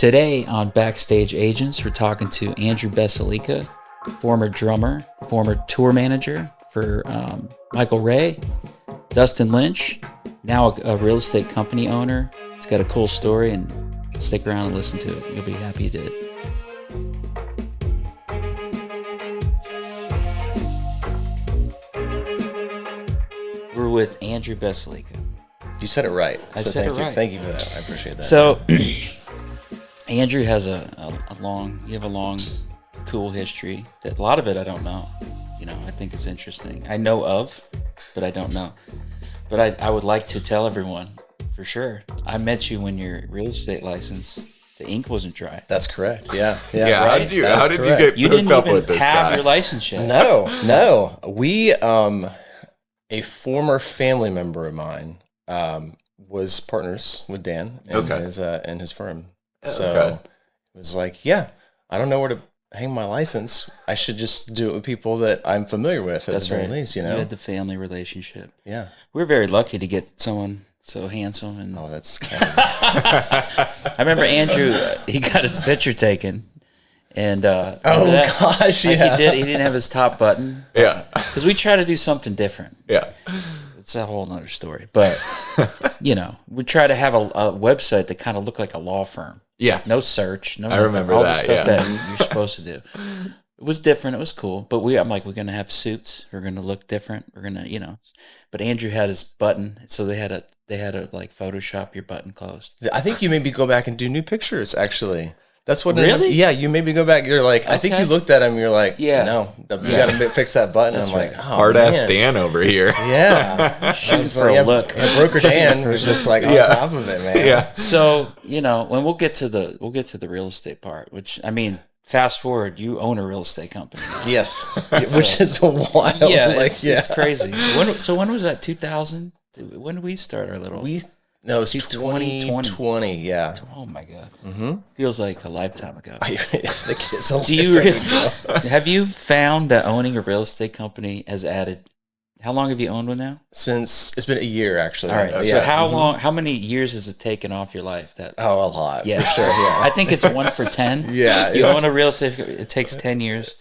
Today on Backstage Agents, we're talking to Andrew Beselica, former drummer, former tour manager for Michael Ray, Dustin Lynch, now a real estate company owner. He's got a cool story, and stick around and listen to it. You'll be happy you did. We're with Andrew Beselica. You said it right. I said it right. Thank you for that. I appreciate that. So, Andrew has a long, cool history. That a lot of it I don't know. You know, I think it's interesting. I know of, but I don't know. But I would like to tell everyone for sure. I met you when your real estate license, the ink wasn't dry. That's correct. Yeah. Yeah. Right? How did you get hooked up with this guy? You didn't even have your license yet. No. We, a former family member of mine, was partners with Dan and his firm. So it was like, yeah, I don't know where to hang my license. I should just do it with people that I'm familiar with at the very least, you know? You had the family relationship. Yeah. We're very lucky to get someone so handsome. And that's I remember Andrew, he got his picture taken. And gosh, yeah. He didn't have his top button. Yeah. Because we try to do something different. Yeah. It's a whole nother story. But, you know, we try to have a website that kind of looked like a law firm. Yeah. No search. No I remember all that, the stuff that you're supposed to do. It was different. It was cool. But I'm like, we're going to have suits. We're going to look different. We're going to, you know. But Andrew had his button. So they had to like Photoshop your button closed. I think you maybe go back and do new pictures, actually. That's what. Really? Yeah, you maybe go back. You're like, I think you looked at him. You're like, no, you got to fix that button. That's I'm like, right. Hard ass Dan over here. Yeah, Shooting for a look. Broker Dan was just like on top of it, man. Yeah. So, you know, when we'll get to the real estate part, which I mean, fast forward, you own a real estate company now. Yes, which is a wild. Yeah, it's crazy. When was that? 2000? When did we start our little? No, it's 2020. Yeah. Oh my God. Mm-hmm. Feels like a lifetime ago. Have you found that owning a real estate company has added? How long have you owned one now? Since it's been a year, actually. All right. So how long? How many years has it taken off your life? A lot. Yeah, for sure. Yeah. I think it's 1 for 10. Yeah. You own a real estate. It takes 10 years.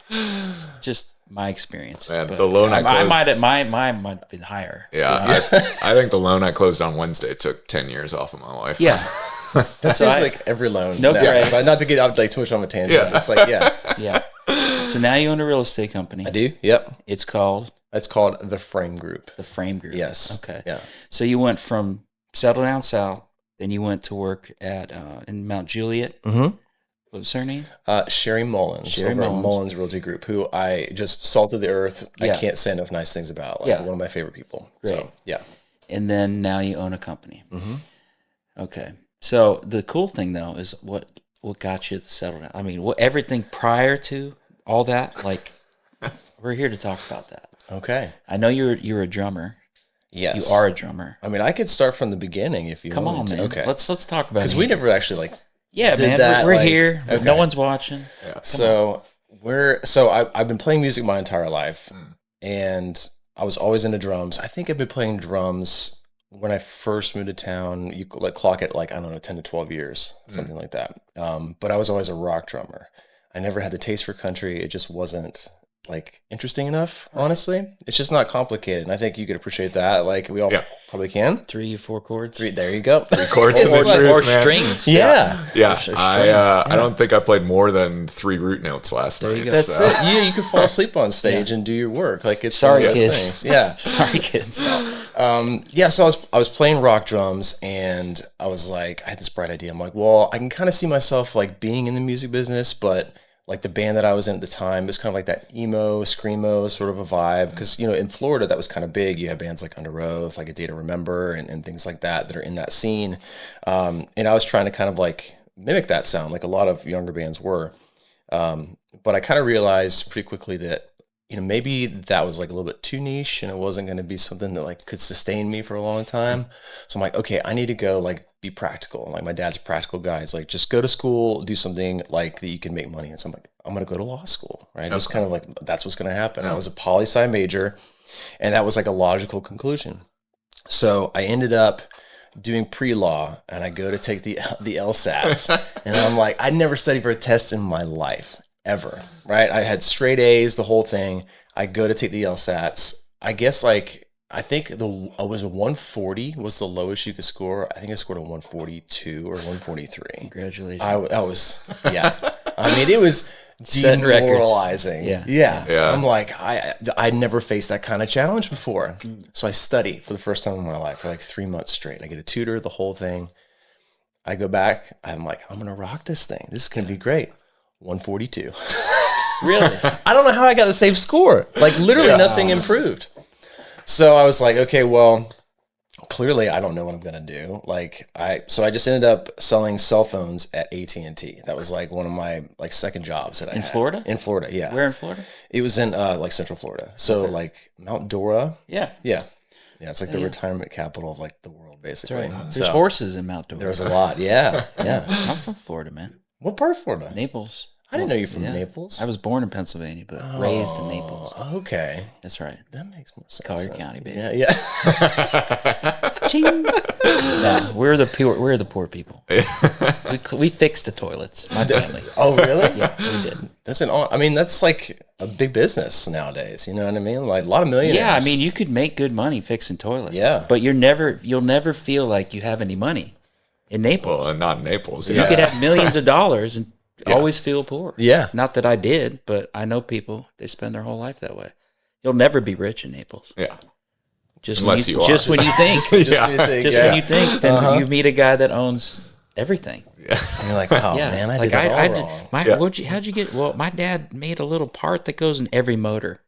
Just my experience. Man, the loan I closed, mine might have been higher. Yeah, I think the loan I closed on Wednesday took 10 years off of my life. Yeah, that seems like every loan. No, right. But not to get up like too much on a tangent. Yeah. It's like yeah. So now you own a real estate company. I do. Yep. It's called the Frame Group. The Frame Group. Yes. Okay. Yeah. So you went from settle down south, then you went to work at in Mount Juliet. Mm-hmm. What was her name? Sherry Mullins. At Mullins Realty Group, who I just salted the earth. Yeah. I can't say enough nice things about. One of my favorite people. Great. So, yeah. And then now you own a company. Mm-hmm. Okay. So the cool thing though is what got you to settle down. I mean, everything prior to all that. Like, we're here to talk about that. Okay. I know you're a drummer. Yes. You are a drummer. I mean, I could start from the beginning if you want. Come on, man. Okay. Let's talk about it. Because we never actually Yeah, did man. that, we're here. Okay. No one's watching. Yeah. I've been playing music my entire life, and I was always into drums. I think I've been playing drums when I first moved to town. You could clock it 10 to 12 years, something like that. But I was always a rock drummer. I never had the taste for country. It just wasn't interesting enough, honestly. It's just not complicated, and I think you could appreciate that. We all probably can. 3 or 4 chords. There you go. 3 chords or strings. Yeah. I don't think I played more than 3 root notes last night. That's it. Yeah, you could fall asleep on stage and do your work. It's sorry, kids. Things. Yeah, sorry, kids. So I was playing rock drums, and I was I had this bright idea. I'm like, well, I can kind of see myself being in the music business, but the band that I was in at the time was kind of that emo, screamo sort of a vibe. Because, in Florida, that was kind of big. You have bands like Under Oath, A Day to Remember, and things like that are in that scene. And I was trying to kind of mimic that sound, like a lot of younger bands were. But I kind of realized pretty quickly that, maybe that was a little bit too niche, and it wasn't going to be something that could sustain me for a long time. So I'm like, okay, I need to go be practical. My dad's a practical guy. He's like, just go to school, do something that you can make money. And so I'm like, I'm going to go to law school, right? Okay. Just kind of that's what's going to happen. I was a poli-sci major, and that was a logical conclusion. So I ended up doing pre-law, and I go to take the LSATs, and I'm like, I never studied for a test in my life ever, right? I had straight A's, the whole thing. I go to take the LSATs. I guess like I think I was a 140 was the lowest you could score. I think I scored a 142 or 143. Congratulations. I was yeah. I mean, it was Setting records. demoralizing. Yeah. Yeah. I'm like, I never faced that kind of challenge before. So I study for the first time in my life for like 3 months straight. I get a tutor, the whole thing. I go back. I'm like, I'm gonna rock this thing. This is gonna be great. 142. Really? I don't know how I got the same score. Like literally nothing improved. So I was like, okay, well, clearly I don't know what I'm gonna do. So I just ended up selling cell phones at AT&T. That was like one of my like second jobs that I had. Florida? In Florida, yeah. Where in Florida? It was in like Central Florida. So like Mount Dora. Yeah. Yeah. Yeah, it's like the retirement capital of like the world, basically. That's right. So There's horses in Mount Dora. there was a lot. Yeah. Yeah. I'm from Florida, man. What part of Florida? Naples. I didn't know you're from Naples. I was born in Pennsylvania, but raised in Naples. Okay. That's right. That makes more sense. Collier County, baby. Yeah, yeah. Ching. No, we're the poor people. We fixed the toilets. My family. Oh, really? Yeah, we did. That's like a big business nowadays. You know what I mean? Like a lot of millionaires. Yeah, I mean, you could make good money fixing toilets. Yeah. But you'll never feel like you have any money in Naples. Well, not in Naples. You could have millions of dollars and always feel poor. Yeah. Not that I did, but I know people, they spend their whole life that way. You'll never be rich in Naples. Yeah. Just Unless when you are. Just when you think. Just when you think, When you think, then you meet a guy that owns everything. And you're like, oh man, I did it all wrong. How'd you get? Well, my dad made a little part that goes in every motor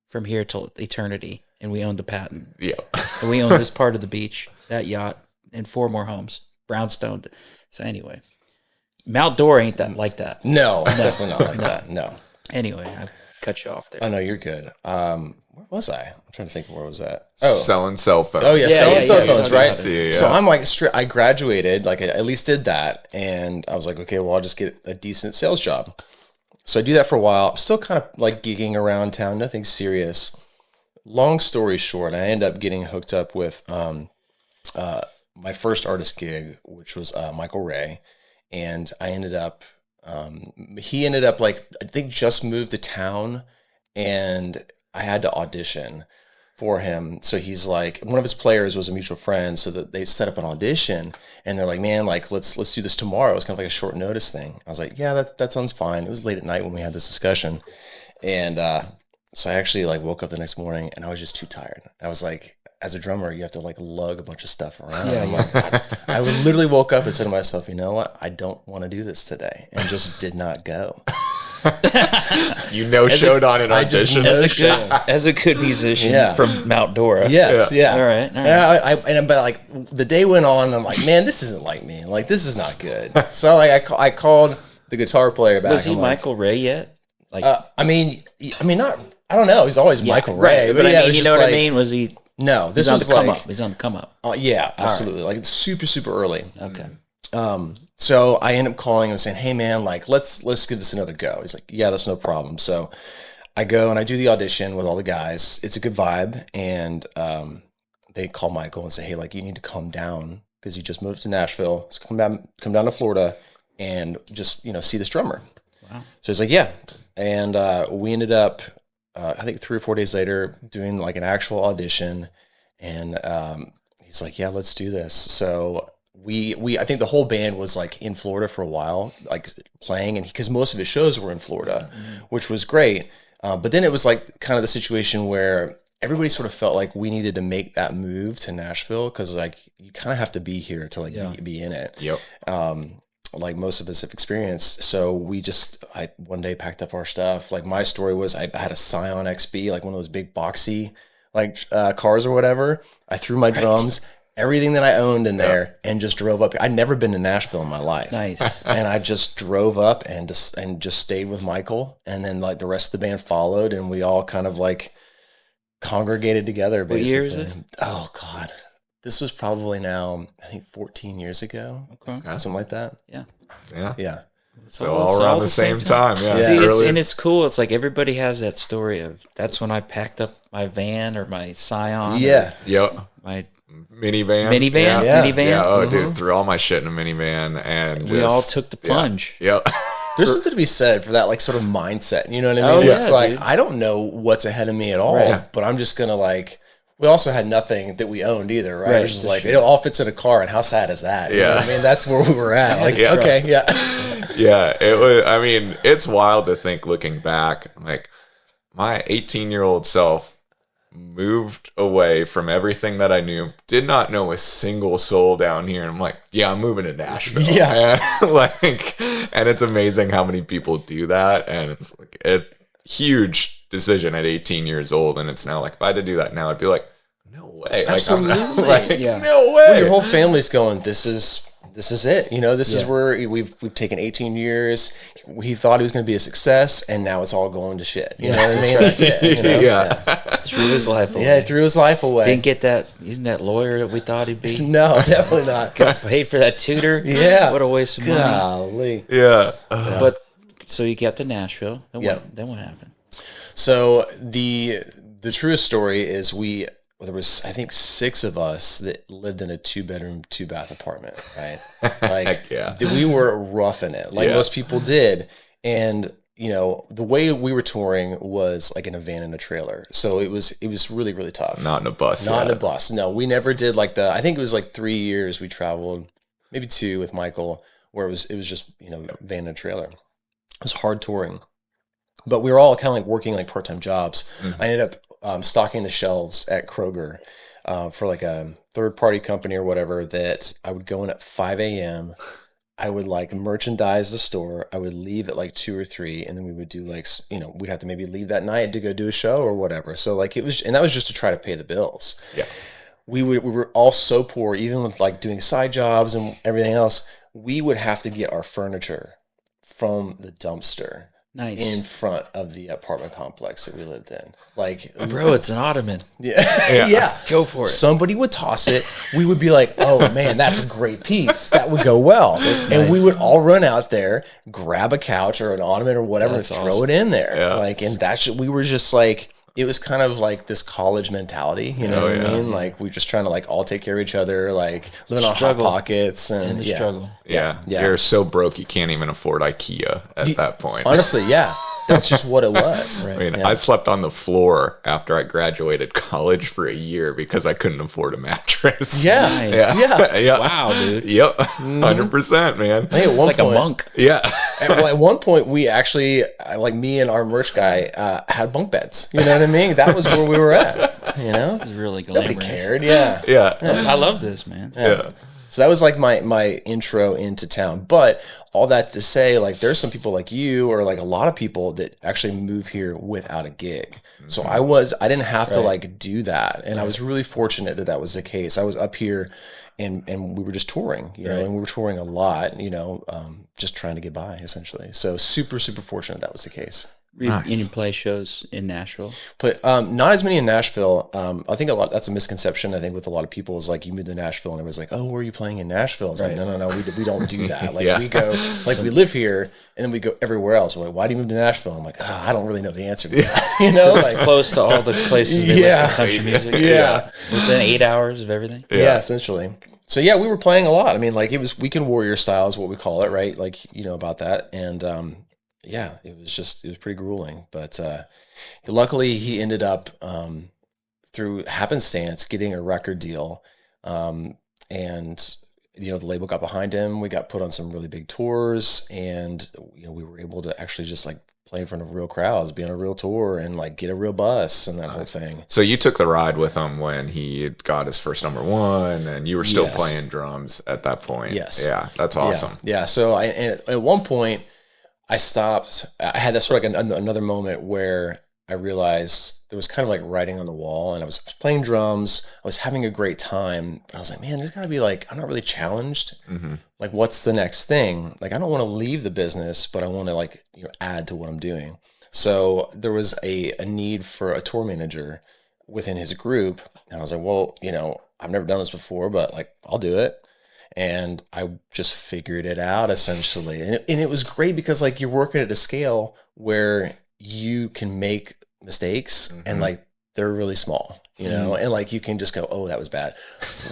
from here till eternity, and we owned the patent. Yeah. And we own this part of the beach, that yacht, and 4 more homes, brownstone. So anyway, Mount Dora ain't that like that. No, it's definitely not like that. No. Anyway, I cut you off there. Oh no, you're good. Where was I? I'm trying to think where was that? Oh, Selling cell phones. oh yeah, selling cell phones, right? Yeah. So I'm like, I graduated, like I at least did that, and I was like, okay, well, I'll just get a decent sales job. So I do that for a while. I'm still kind of like gigging around town, nothing serious. Long story short, I end up getting hooked up with my first artist gig, which was Michael Ray, and I ended up. He ended up like I think just moved to town, and I had to audition for him. So he's like, one of his players was a mutual friend, so that they set up an audition, and they're like, man, like let's do this tomorrow. It's kind of like a short notice thing. I was like, yeah, that sounds fine. It was late at night when we had this discussion, and so I actually like woke up the next morning and I was just too tired. I was like, as a drummer, you have to like lug a bunch of stuff around. I literally woke up and said to myself, you know what? I don't want to do this today, and just did not go. Showed on an audition. As a good musician from Mount Dora. Yes, yeah. All right. Yeah, but like the day went on, and I'm like, man, this isn't like me. Like this is not good. So like I called the guitar player back. Was he Michael Ray yet? Like, I mean, not. I don't know. He's always Michael Ray, right, but I mean, you know what I mean? Was he? No, this was was on the like come up. He's on the come up. Yeah, absolutely. Like super early. Okay. So I end up calling him and saying, hey man, like let's give this another go. He's like, yeah, that's no problem. So I go and I do the audition with all the guys. It's a good vibe, and they call Michael and say, hey, like you need to calm down because you just moved to Nashville. So come down to Florida and just see this drummer. Wow. So he's like, yeah, and we ended up. I think 3 or 4 days later, doing like an actual audition, and he's like, "Yeah, let's do this." So I think the whole band was like in Florida for a while, like playing, and because most of his shows were in Florida, which was great. But then it was like kind of the situation where everybody sort of felt like we needed to make that move to Nashville because like you kind of have to be here to like be in it. Yep. Like most of us have experienced. So I one day packed up our stuff. Like my story was I had a Scion XB, like one of those big boxy like cars or whatever. I threw my drums, everything that I owned in there, and just drove up. I'd never been to Nashville in my life. Nice. And I just drove up and just stayed with Michael. And then like the rest of the band followed, and we all kind of like congregated together basically. What year is it? Oh God. This was probably now, I think 14 years ago. Okay. Something like that. Yeah. Yeah. So all around the same time. Yeah. See, it's cool. It's like everybody has that story of that's when I packed up my van or my Scion. Yeah. Yep. My minivan. Yeah. Oh, dude, threw all my shit in a minivan, and we all took the plunge. Yep. There's something to be said for that, like, sort of mindset. You know what I mean? It's like, dude, I don't know what's ahead of me at all, but I'm just gonna, like. We also had nothing that we owned either, right? It was just like, it all fits in a car, and how sad is that? You know what I mean? That's where we were at. Like, okay, yeah. It was. I mean, it's wild to think, looking back, like, my 18-year-old self moved away from everything that I knew, did not know a single soul down here, and I'm like, yeah, I'm moving to Nashville. Yeah, and it's amazing how many people do that, and it's like a huge decision at 18 years old, and it's now like, if I had to do that now, I'd be like, no way. Absolutely. Like, yeah. No way. Well, your whole family's going, this is it. You know, this is where we've taken 18 years. He thought he was going to be a success, and now it's all going to shit. You know what I mean? That's it. You know? Threw his life away. Yeah, he threw his life away. Didn't get that. Isn't that lawyer that we thought he'd be? No, definitely not. Got paid for that tutor. Yeah. What a waste of money. Golly. Yeah. But so you got to Nashville. Then what happened? So the truest story is there was, I think, 6 of us that lived in a 2-bedroom, 2-bath apartment, right? Like, we were roughing it, like most people did. And, you know, the way we were touring was like in a van and a trailer. So it was really, really tough. Not in a bus. Not in a bus. No, we never did I think it was like 3 years we traveled, maybe 2 with Michael, where it was just, you know, van and a trailer. It was hard touring. But we were all kind of like working like part-time jobs. I ended up stocking the shelves at Kroger for like a third-party company or whatever, that I would go in at 5 a.m. I would like merchandise the store. I would leave at like 2 or 3, and then we would do like, you know, we'd have to maybe leave that night to go do a show or whatever. So like it was, and that was just to try to pay the bills. Yeah. We were all so poor, even with like doing side jobs and everything else. We would have to get our furniture from the dumpster. Nice. In front of the apartment complex that we lived in. Like, bro, it's an ottoman. Yeah. Go for it. Somebody would toss it. We would be like, oh man, that's a great piece. That would go well. And we would all run out there, grab a couch or an ottoman or whatever, and throw it in there. Yeah. Like, and we were just like, it was kind of like this college mentality, you know what I mean? Like, we're just trying to like all take care of each other, like living on Hot Pockets and the struggle. Yeah. You're so broke you can't even afford IKEA at that point. Honestly, yeah. That's just what it was. Right. I mean, I slept on the floor after I graduated college for a year because I couldn't afford a mattress. Yeah. Nice. Yeah. Wow, dude. Yep. 100%, man. Hey, it's like a monk. Yeah. At one point, we actually, like me and our merch guy, had bunk beds. You know what I mean? That was where we were at. You know? It was really glamorous. Nobody cared. Yeah. I love this, man. Yeah. So that was like my intro into town. But all that to say, like, there's some people like you or like a lot of people that actually move here without a gig. So I didn't have to like do that. And I was really fortunate that was the case. I was up here and we were just touring, you know, and we were touring a lot, you know, just trying to get by essentially. So super, super fortunate that was the case. Nice. You play shows in Nashville? Not as many in Nashville. I think that's a misconception. I think with a lot of people is like, you moved to Nashville and everyone's like, oh, where are you playing in Nashville? It's like, no, we don't do that. Like we go, like we live here and then we go everywhere else. We're like, why do you move to Nashville? I'm like, I don't really know the answer to that. You know, like, it's close to all the places they listen to country music. Within 8 hours of everything. Yeah, essentially. So yeah, we were playing a lot. I mean, like it was weekend warrior style is what we call it, right? Like, you know about that. And yeah, it was pretty grueling. But luckily he ended up through happenstance getting a record deal. And you know, the label got behind him. We got put on some really big tours, and you know, we were able to actually just like play in front of real crowds, be on a real tour, and like get a real bus and that whole thing. So you took the ride with him when he got his first #1, and you were still playing drums at that point. Yes. Yeah, that's awesome. Yeah. So at one point I stopped. I had that sort of like another moment where I realized there was kind of like writing on the wall, and I was playing drums. I was having a great time, but I was like, man, there's gotta be like, I'm not really challenged. Mm-hmm. Like, what's the next thing? Like, I don't want to leave the business, but I want to like, you know, add to what I'm doing. So there was a need for a tour manager within his group. And I was like, well, you know, I've never done this before, but like, I'll do it. And I just figured it out essentially. And it was great because like you're working at a scale where you can make mistakes and like they're really small, you know, and like you can just go, oh, that was bad.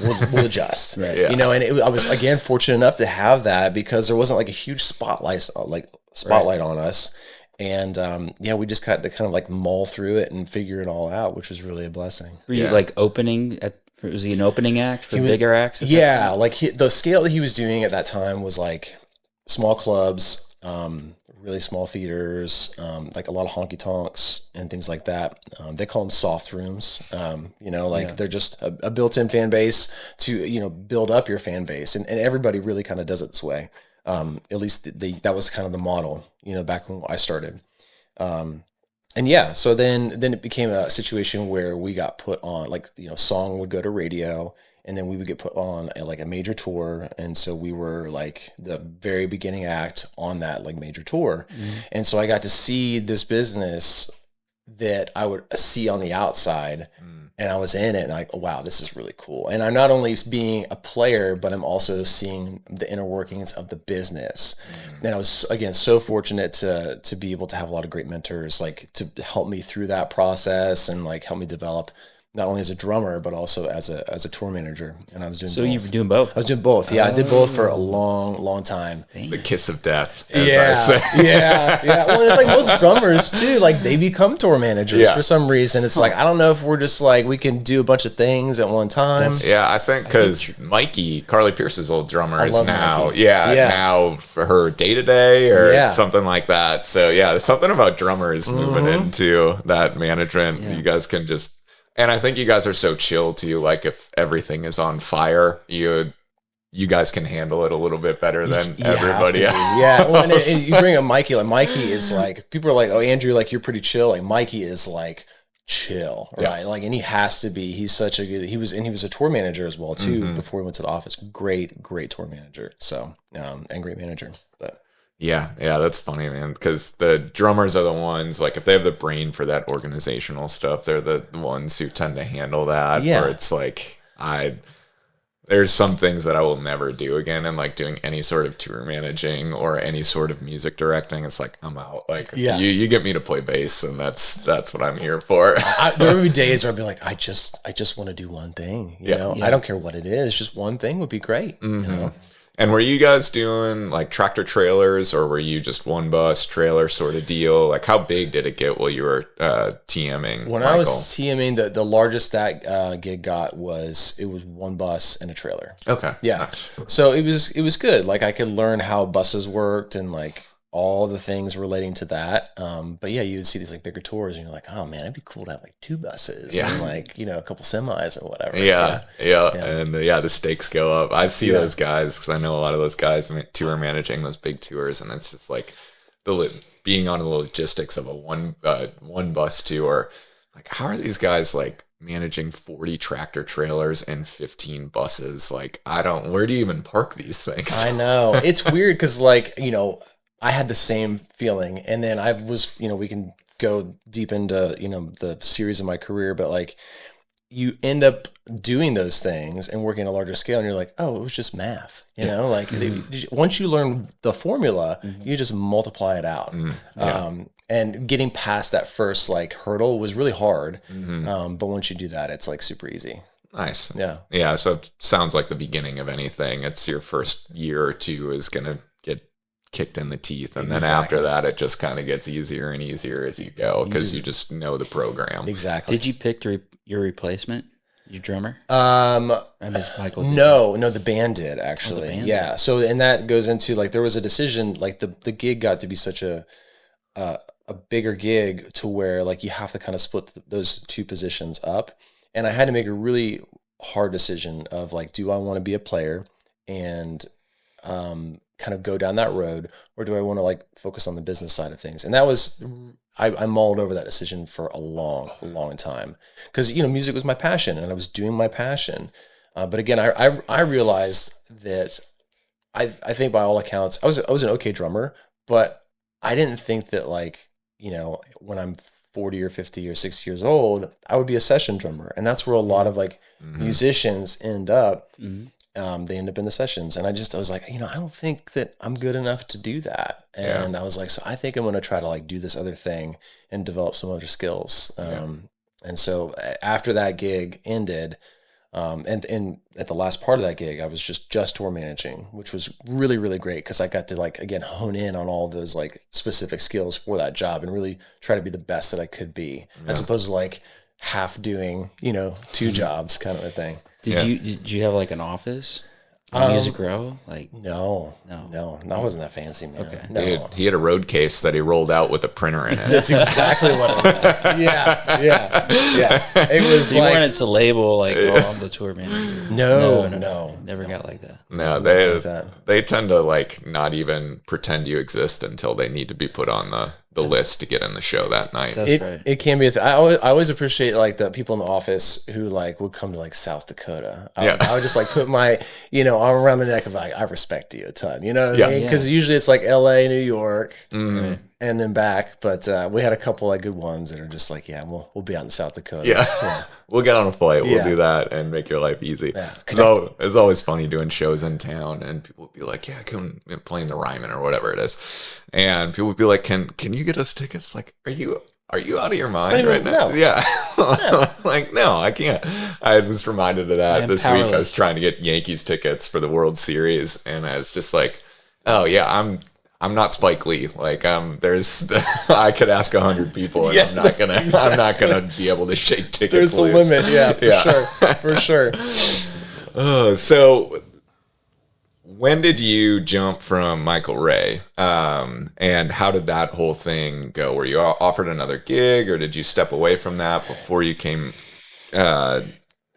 We'll adjust, Right. Yeah. you know. And I was again fortunate enough to have that because there wasn't like a huge spotlight on us, and yeah, we just got to kind of like mull through it and figure it all out, which was really a blessing. Were you Yeah. like opening at? Was he an opening act for was- bigger acts? Yeah, like the scale that he was doing at that time was like small clubs, really small theaters, like a lot of honky tonks and things like that. They call them soft rooms. You know, like Yeah. they're just a built-in fan base to, you know, build up your fan base, and everybody really kind of does it this way. At least that was kind of the model, you know, back when I started. And yeah, so then it became a situation where we got put on, like, you know, song would go to radio, and then we would get put on like a major tour, and so we were like the very beginning act on that like major tour, and so I got to see this business that I would see on the outside, and I was in it, and like, oh, wow, this is really cool. And I'm not only being a player, but I'm also seeing the inner workings of the business. And I was, again, so fortunate to be able to have a lot of great mentors, like to help me through that process and like help me develop not only as a drummer, but also as a tour manager. And I was doing So both. you were doing both. I was doing both. Yeah, I did both for a long time. The kiss of death, as I say. Yeah. Well, it's like most drummers too. Like they become tour managers for some reason. It's like, I don't know if we're just like, we can do a bunch of things at one time. Yeah, I think because Mikey, Carly Pierce's old drummer, is love now, Mikey. now for her day to day or Yeah. something like that. So yeah, there's something about drummers moving into that management. Yeah. You guys can just, and I think you guys are so chill too. Like if everything is on fire, you guys can handle it a little bit better than You have everybody to. else. Yeah. Well, and you bring up Mikey. Like Mikey is like, people are like, oh, Andrew, like you're pretty chill. Like Mikey is like chill, right? Like, and he has to be. He's such a good. He was a tour manager as well too before he went to the office. Great tour manager. So and great manager, but. Yeah, that's funny, man, because the drummers are the ones, like, if they have the brain for that organizational stuff, they're the ones who tend to handle that, Yeah. where it's like, there's some things that I will never do again, and, like, doing any sort of tour managing or any sort of music directing, it's like, I'm out. Like, you get me to play bass, and that's what I'm here for. There will be days where I'll be like, I just want to do one thing, you know? I don't care what it is, just one thing would be great, you know? And were you guys doing like tractor trailers, or were you just one bus trailer sort of deal? Like how big did it get while you were TMing? When Michael? I was TMing, the largest that gig got was one bus and a trailer. Okay. Yeah. Nice. So it was good. Like I could learn how buses worked and like all the things relating to that. But yeah, you would see these like bigger tours and you're like, oh man, it'd be cool to have like 2 buses and like, you know, a couple semis or whatever. Yeah. And the stakes go up. I see those guys because I know a lot of those guys tour managing those big tours, and it's just like being on the logistics of a one bus tour. Like, how are these guys like managing 40 tractor trailers and 15 buses? Like, where do you even park these things? I know. It's weird because like, you know, I had the same feeling, and then I was, you know, we can go deep into, you know, the series of my career, but like you end up doing those things and working at a larger scale, and you're like, oh, it was just math, you know, like once you learn the formula, you just multiply it out. And getting past that first like hurdle was really hard. But once you do that, it's like super easy. Nice. Yeah. So it sounds like the beginning of anything. It's your first year or two is going to get kicked in the teeth, and then after that it just kind of gets easier and easier as you go because you just know the program. Exactly. Did you pick your replacement, your drummer? I miss Michael. No, the band did actually. band Yeah. So, and that goes into like, there was a decision, like the gig got to be such a bigger gig to where like you have to kind of split those 2 positions up. And I had to make a really hard decision of like, do I want to be a player and, kind of go down that road, or do I want to like focus on the business side of things? And that was, I mulled over that decision for a long time because, you know, music was my passion and I was doing my passion. But again, I realized that I think by all accounts, I was an okay drummer, but I didn't think that like, you know, when I'm 40 or 50 or 60 years old, I would be a session drummer. And that's where a lot of like musicians end up. They end up in the sessions, and I was like, you know, I don't think that I'm good enough to do that. And I was like, so I think I'm going to try to like do this other thing and develop some other skills. And so after that gig ended, and at the last part of that gig, I was just tour managing, which was really, really great because I got to like, again, hone in on all those like specific skills for that job and really try to be the best that I could be, as opposed to like half doing, two jobs kind of a thing. Did you have like an office? Music Row? Like No, I wasn't that fancy, man. Okay. No. He had a road case that he rolled out with a printer in it. That's exactly what it was. Yeah. It was you like, wanted to label like, oh, I'm the tour manager. No. Never got like that. No, they tend to like not even pretend you exist until they need to be put on the list to get in the show that night. That's right. It can be. I always appreciate like the people in the office who like would come to like South Dakota. I would just like put my arm around the neck of like, I respect you a ton. You know what I mean? Because usually it's like L.A., New York, and then back. But we had a couple like good ones that are just like, we'll be out in South Dakota. Yeah. We'll get on a flight. We'll Yeah. do that and make your life easy. Yeah. So it's always funny doing shows in town, and people would be like, "Yeah, come playing the Ryman or whatever it is," and people would be like, "Can you get us tickets? Like, are you out of your mind right now?" No. Yeah, like no, I can't. I was reminded of that this week. I was powerless. trying to get Yankees tickets for the World Series, and I was just like, "Oh yeah, I'm not Spike Lee. Like, there's, I could ask 100 people, and I'm not gonna be able to shake tickets. There's a loose. limit, for sure. So, when did you jump from Michael Ray, and how did that whole thing go? Were you offered another gig, or did you step away from that before you came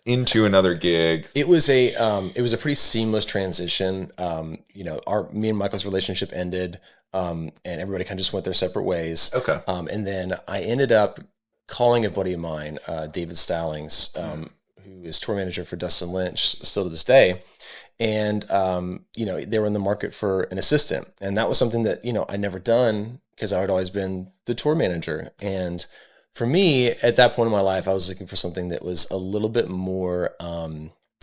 into another gig? It was a pretty seamless transition. Me and Michael's relationship ended, and everybody kind of just went their separate ways. Okay. And then I ended up calling a buddy of mine, David Stallings, who is tour manager for Dustin Lynch still to this day. And, they were in the market for an assistant. And that was something that, I'd never done because I had always been the tour manager. And for me, at that point in my life, I was looking for something that was a little bit more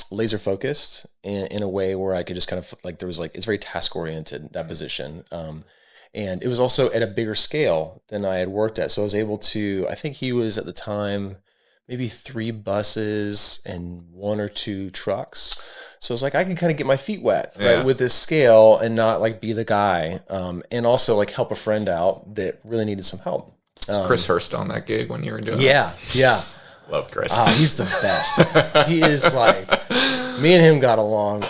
laser focused in a way where I could just kind of like, there was like, it's very task oriented, that position. And it was also at a bigger scale than I had worked at. So I was able to, I think he was at the time, maybe 3 buses and 1 or 2 trucks. So it's like, I can kind of get my feet wet, right, with this scale and not like be the guy. And also like help a friend out that really needed some help. Chris Hurst on that gig when you were doing it? Yeah. Love Chris. He's the best. He is like, me and him got along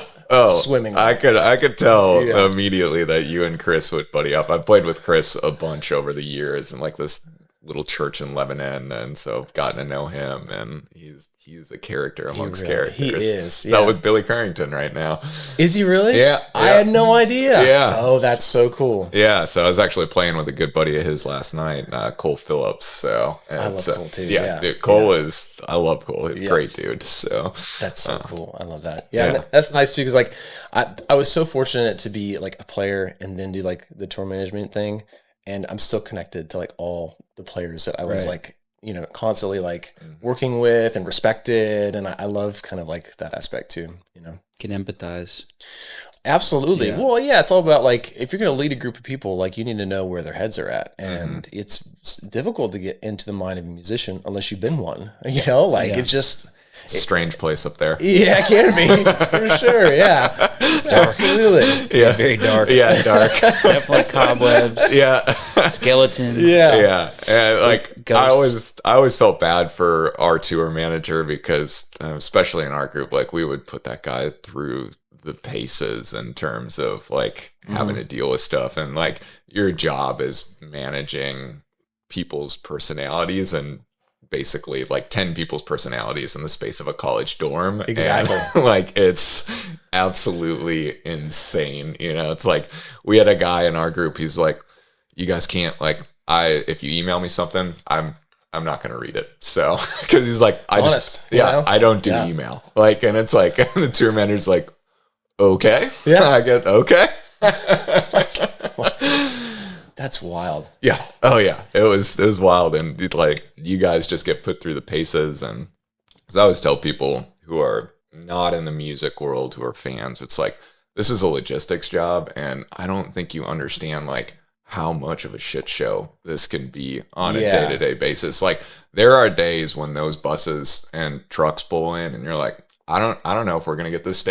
swimming. I could tell immediately that you and Chris would buddy up. I've played with Chris a bunch over the years in like this little church in Lebanon, and so I've gotten to know him, and he's a character amongst characters. He is. He's out with Billy Currington right now. Is he really? Yeah. I had no idea. Yeah. Oh, that's so cool. Yeah, so I was actually playing with a good buddy of his last night, Cole Phillips. So I love Cole too. Dude, Cole is. I love Cole. He's a great dude. So that's so cool. I love that. Yeah, that's nice too. Because like, I was so fortunate to be like a player and then do like the tour management thing, and I'm still connected to like all the players that I was like, constantly like working with and respected, and I love kind of like that aspect too. Can empathize. Absolutely. Yeah. Well, yeah, it's all about like, if you're going to lead a group of people, like you need to know where their heads are at. And it's difficult to get into the mind of a musician unless you've been one, it's just, it's a strange place up there. yeah, it can be for sure. Yeah. Absolutely. Yeah, Very dark. Yeah, dark. Definitely cobwebs. Yeah. Skeletons. Yeah. And like Ghosts. I always felt bad for our tour manager because especially in our group, like we would put that guy through the paces in terms of like having to deal with stuff, and like your job is managing people's personalities and basically like 10 people's personalities in the space of a college dorm. Exactly. And, like it's absolutely insane. It's like we had a guy in our group. He's like, you guys can't if you email me something, I'm not going to read it. So, cause he's like, I don't do email. Like, and it's like, the tour manager's like, okay. Yeah. I get, okay. That's wild. Yeah. Oh yeah. It was wild. And like, you guys just get put through the paces. And as I always tell people who are not in the music world, who are fans, it's like, this is a logistics job. And I don't think you understand like how much of a shit show this can be on a Yeah. day-to-day basis. Like there are days when those buses and trucks pull in and you're like, I don't know if we're gonna get this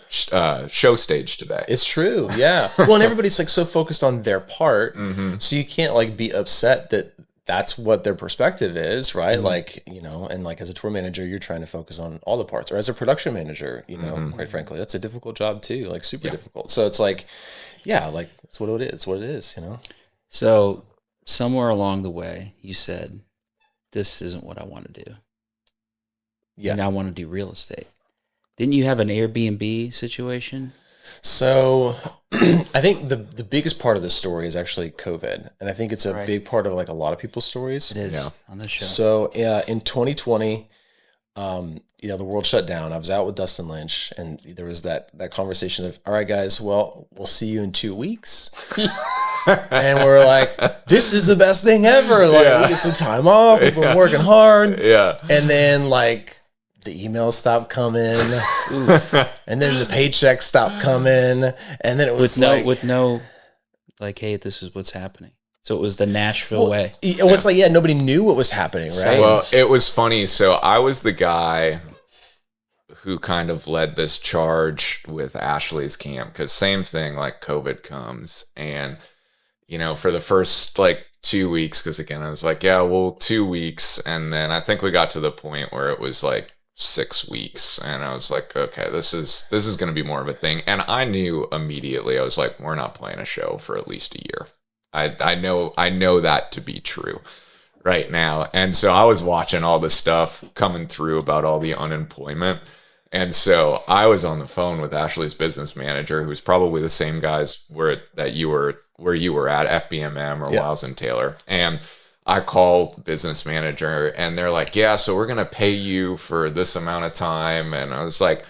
show stage today. It's true. Yeah. Well, and everybody's like so focused on their part. Mm-hmm. So you can't like be upset that that's what their perspective is, right? Like, you know, and like as a tour manager, you're trying to focus on all the parts, or as a production manager, you know, quite frankly, that's a difficult job too, like super difficult. So it's like, yeah, like it's what it is. It's what it is, you know? So somewhere along the way, you said, this isn't what I want to do. Yeah. And I want to do real estate. Didn't you have an Airbnb situation? So I think the biggest part of this story is actually COVID. And I think it's a Right. big part of like a lot of people's stories. It is Yeah. on this show. So in 2020, you know, the world shut down. I was out with Dustin Lynch, and there was that conversation of, all right, guys, well, we'll see you in 2 weeks. And we're like, this is the best thing ever. Like, we get some time off. We've been working hard. Yeah. And then, like, the emails stopped coming. And then the paychecks stopped coming. And then it was with no, like, hey, this is what's happening. So it was the Nashville way. It was like, nobody knew what was happening, right? Well, it was funny. So I was the guy who kind of led this charge with Ashley's camp, because same thing, like COVID comes, and you know, for the first like 2 weeks, because again, I was like, yeah, well, 2 weeks, and then I think we got to the point where it was like 6 weeks, and I was like, okay, this is going to be more of a thing, and I knew immediately. I was like, we're not playing a show for at least a year. I know that to be true right now. And so I was watching all the stuff coming through about all the unemployment. And so I was on the phone with Ashley's business manager, who's probably the same guys where you were at FBMM or Wiles and Taylor. And I called business manager and they're like, yeah, so we're going to pay you for this amount of time. And I was like,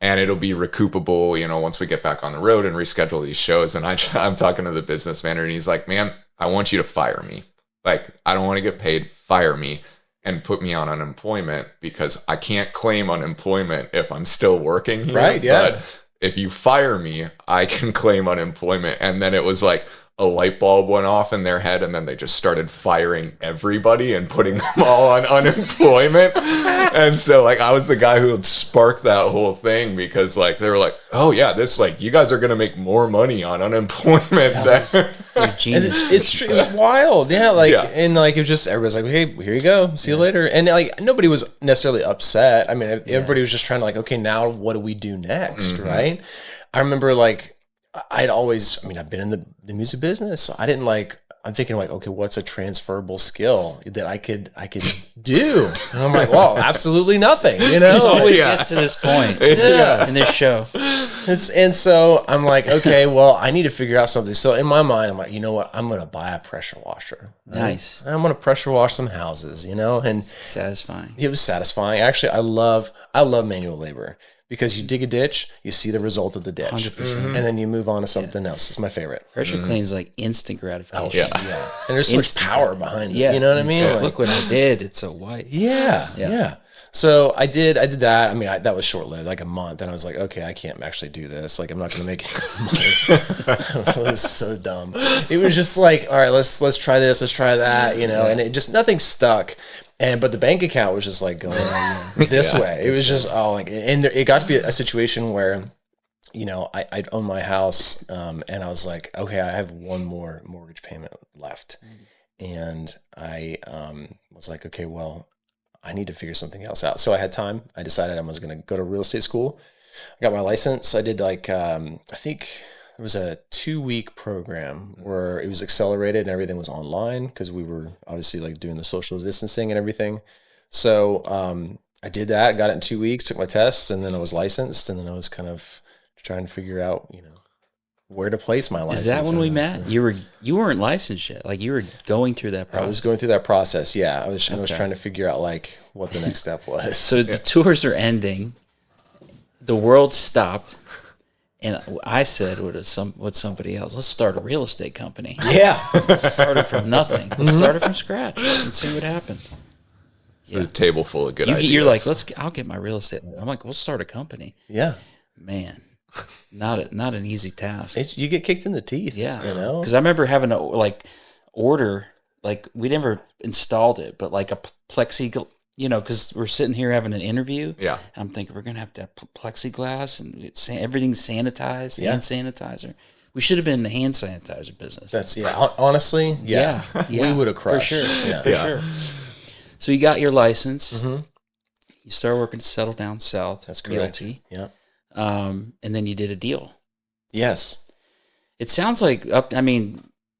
and it'll be recoupable, you know, once we get back on the road and reschedule these shows. And I'm talking to the business manager and he's like, man, I want you to fire me. Like, I don't want to get paid. Fire me and put me on unemployment, because I can't claim unemployment if I'm still working here. Right, yeah. But if you fire me, I can claim unemployment. And then it was like a light bulb went off in their head, and then they just started firing everybody and putting them all on unemployment. And so like I was the guy who would spark that whole thing, because like they were like, oh yeah, this, like, you guys are gonna make more money on unemployment. You're a genius. It's true. It was wild. Yeah. Like, Yeah. and like, it was just, everybody's like, hey, here you go. See you later. And like, nobody was necessarily upset. I mean, everybody was just trying to like, okay, now what do we do next? Right. I remember like, I've been in the music business, so I didn't like, I'm thinking like, okay, what's a transferable skill that I could do? And I'm like, well, absolutely nothing, you know? It always Yeah. gets to this point Yeah. in this show. And so I'm like, okay, well, I need to figure out something. So in my mind, I'm like, you know what? I'm going to buy a pressure washer. Nice. I'm going to pressure wash some houses, you know? And Satisfying. it was satisfying. Actually, I love manual labor, because you dig a ditch, you see the result of the ditch, 100%. and then you move on to something else. It's my favorite. Pressure cleans like instant gratification. Yeah. And there's so much Instant. power behind it. Yeah. You know what I mean? It's like, Like, look what I did. It's so white. yeah. So I did that. I mean, that was short lived, like a month, and I was like, okay, I can't actually do this. Like, I'm not going to make any money. It was so dumb. It was just like, all right, let's try this, let's try that, you know. And it just, nothing stuck. But the bank account was just like going this way. It was just it got to be a situation where, you know, I'd own my house, and I was like, okay, I have one more mortgage payment left, and I was like, okay, well, I need to figure something else out. So I had time. I decided I was going to go to real estate school. I got my license. I did like, I think it was a 2-week program where it was accelerated and everything was online, because we were obviously like doing the social distancing and everything. So I did that, got it in 2 weeks, took my tests, and then I was licensed. And then I was kind of trying to figure out, you know, where to place my license. Is that when we met? You weren't licensed yet. Like, you were going through that process. I was going through that process. Yeah. I was trying to figure out like what the next step was. So the tours are ending. The world stopped. And I said with somebody else, let's start a real estate company. Yeah. Let's start it from nothing. Let's start it from scratch and see what happens. It's a table full of good ideas. You're like, I'll get my real estate. I'm like, we'll start a company. Yeah. Man, not an easy task. You get kicked in the teeth. Yeah, you know. because I remember having to order, like, we never installed it, but like a plexi, because we're sitting here having an interview. Yeah. And I'm thinking we're gonna have to have plexiglass and everything's sanitized, hand sanitizer. We should have been in the hand sanitizer business. That's honestly, yeah. we would have crushed for sure. Yeah. For sure. So you got your license. Mm-hmm. You started working to settle down south. That's correct. Realty. Yeah. And then you did a deal. Yes. It sounds like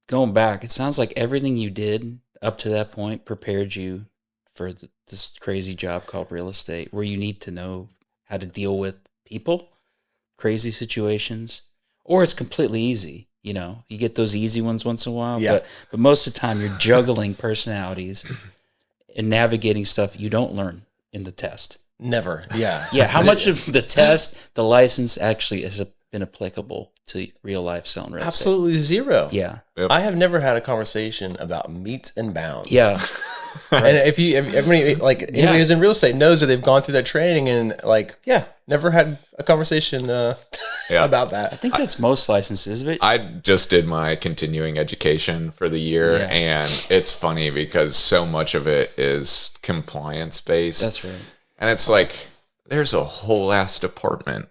going back, it sounds like everything you did up to that point prepared you for this crazy job called real estate, where you need to know how to deal with people, crazy situations, or it's completely easy. You get those easy ones once in a while, but most of the time you're juggling personalities and navigating stuff you don't learn in the test. Never. Yeah. Yeah. How much of the test, the license actually has been applicable to real life selling real estate? Absolutely zero. Yeah. Yep. I have never had a conversation about meets and bounds. Yeah. And if anybody who's in real estate knows that they've gone through that training and never had a conversation about that. I think that's most licenses, but I just did my continuing education for the year, and it's funny because so much of it is compliance based. That's right. And it's like, there's a whole ass department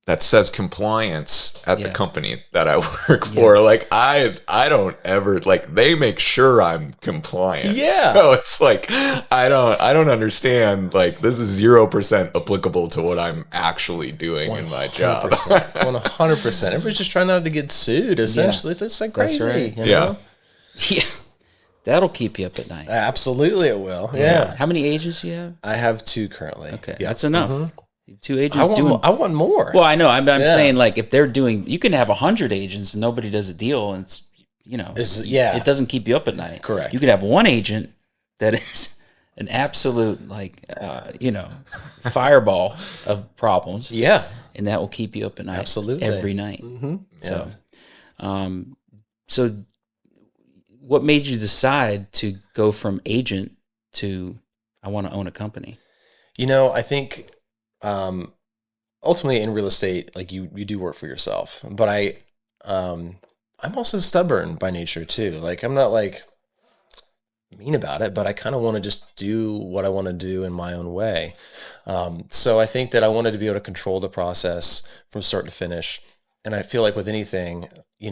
that says compliance at the company that I work for. Like, I don't ever, like, they make sure I'm compliant. Yeah. So it's like, I don't understand. Like, this is 0% applicable to what I'm actually doing in my job. 100%. Everybody's just trying not to get sued, essentially. It's like crazy. That's right. You know? Yeah. That'll keep you up at night. Absolutely it will. Yeah. How many agents do you have? I have 2 currently. Okay. Yeah. That's enough. Mhm. 2 agents I want more. Well, I know. I'm saying, like, if they're doing, you can have 100 agents and nobody does a deal, and it's, it doesn't keep you up at night. Correct. You could have one agent that is an absolute, fireball of problems. Yeah. And that will keep you up at night. Absolutely. Every night. Mm-hmm. Yeah. So what made you decide to go from agent to, I want to own a company? I think ultimately in real estate, like you do work for yourself, but I'm also stubborn by nature too. Like, I'm not like mean about it, but I kind of want to just do what I want to do in my own way. So I think that I wanted to be able to control the process from start to finish. And I feel like with anything, you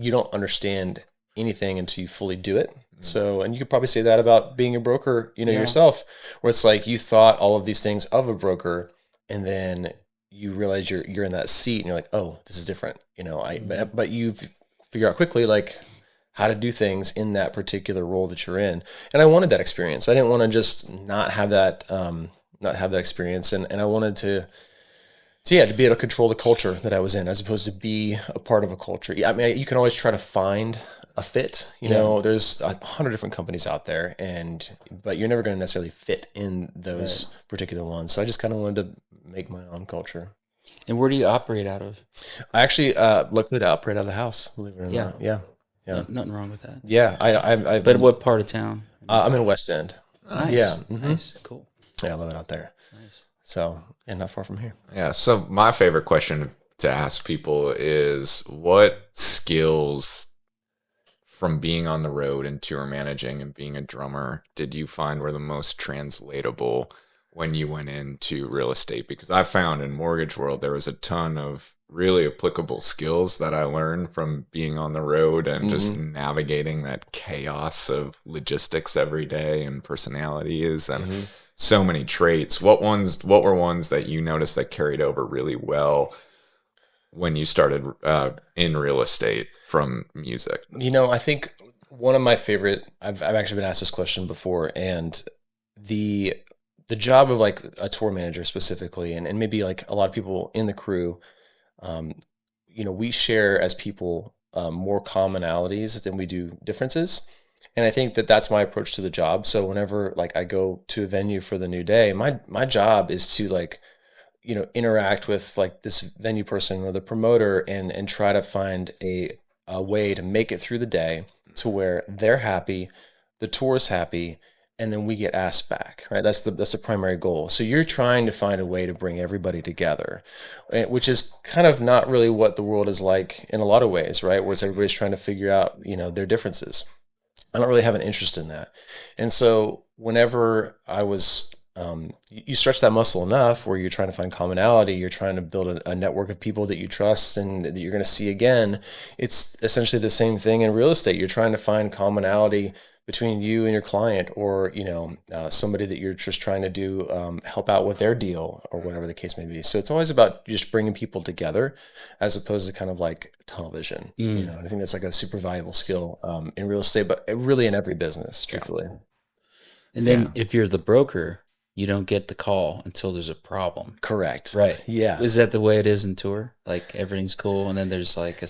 don't understand anything until you fully do it. So, and you could probably say that about being a broker, yourself, where it's like you thought all of these things of a broker, and then you realize you're in that seat, and you're like, oh, this is different, but you figure out quickly like how to do things in that particular role that you're in. And I wanted that experience. I didn't want to just not have that experience, and I wanted to be able to control the culture that I was in, as opposed to be a part of a culture. I mean, you can always try to find a fit, there's 100 different companies out there, but you're never going to necessarily fit in those particular ones. So I just kind of wanted to make my own culture. And where do you operate out of? I actually, luckily, to operate out of the house, believe it or not. Yeah. Nothing wrong with that. Yeah. I But what part of town? I'm in West End. Nice. Yeah. Mm-hmm. Nice. Cool. Yeah, I love it out there. Nice. So, and not far from here. Yeah. So my favorite question to ask people is, what skills from being on the road and tour managing and being a drummer did you find were the most translatable when you went into real estate? Because I found in mortgage world, there was a ton of really applicable skills that I learned from being on the road and just navigating that chaos of logistics every day and personalities and so many traits. What were ones that you noticed that carried over really well when you started in real estate from music? I think one of my favorite, I've actually been asked this question before, and the job of like a tour manager specifically, and maybe like a lot of people in the crew, we share as people more commonalities than we do differences. And I think that that's my approach to the job. So whenever like I go to a venue for the new day, my job is to like, interact with like this venue person or the promoter and try to find a way to make it through the day to where they're happy, the tour's happy, and then we get asked back, right? That's the primary goal. So you're trying to find a way to bring everybody together, which is kind of not really what the world is like in a lot of ways, right? Whereas everybody's trying to figure out, their differences. I don't really have an interest in that. And so whenever I was, you stretch that muscle enough where you're trying to find commonality, you're trying to build a network of people that you trust and that you're going to see again. It's essentially the same thing in real estate. You're trying to find commonality between you and your client, or somebody that you're just trying to do help out with their deal, or whatever the case may be. So it's always about just bringing people together, as opposed to kind of like tunnel vision. And I think that's like a super valuable skill in real estate, but really in every business, truthfully. And then if you're the broker, you don't get the call until there's a problem. Correct. Right. Yeah. Is that the way it is in tour? Like everything's cool, and then there's like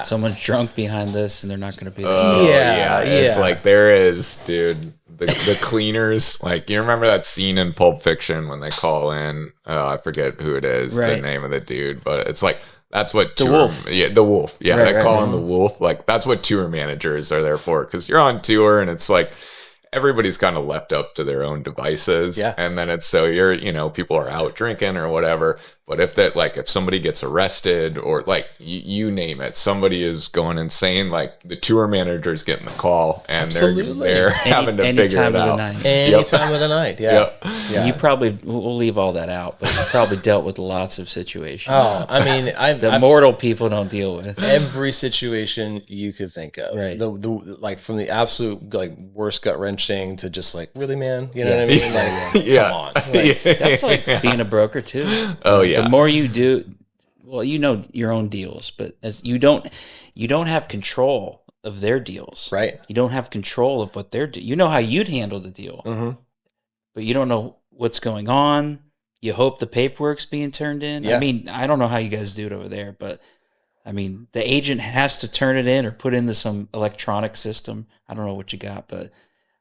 someone's drunk behind this, and they're not going to be there. Yeah. It's like there is, dude. The cleaners, like you remember that scene in Pulp Fiction when they call in? I forget who it is, the name of the dude, but it's like that's what the wolf. Yeah, the wolf. Yeah, they call in the wolf. Like that's what tour managers are there for, because you're on tour, and it's like everybody's kind of left up to their own devices. Yeah. And then it's so you're, people are out drinking or whatever. But if somebody gets arrested or like you name it, somebody is going insane, like the tour manager's getting the call and they're having to figure it out. Any time of the night. Yeah. Yeah. You probably, we'll leave all that out, but you probably dealt with lots of situations. Oh, I mean, the mortal people don't deal with every situation you could think of. Right. The like from the absolute like worst gut wrenching to just like, really, man, you know what I mean? Like, come on. Like, that's like being a broker too. Oh yeah. The more you do, well, your own deals, but as you don't have control of their deals, right? You don't have control of what they're doing. You know how you'd handle the deal, but you don't know what's going on. You hope the paperwork's being turned in. Yeah. I mean, I don't know how you guys do it over there, but I mean, the agent has to turn it in or put into some electronic system. I don't know what you got, but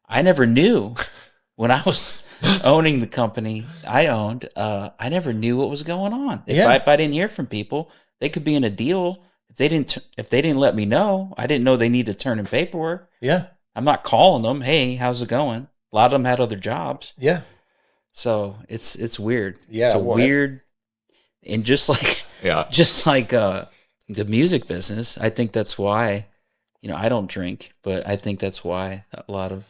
I never knew when I was owning the company I owned. I never knew what was going on. If I didn't hear from people, they could be in a deal. If they didn't let me know, I didn't know they need to turn in paperwork. Yeah, I'm not calling them. Hey, how's it going? A lot of them had other jobs. Yeah, so it's weird. Yeah, it's weird, and just like the music business, I think that's why. I don't drink, but I think that's why a lot of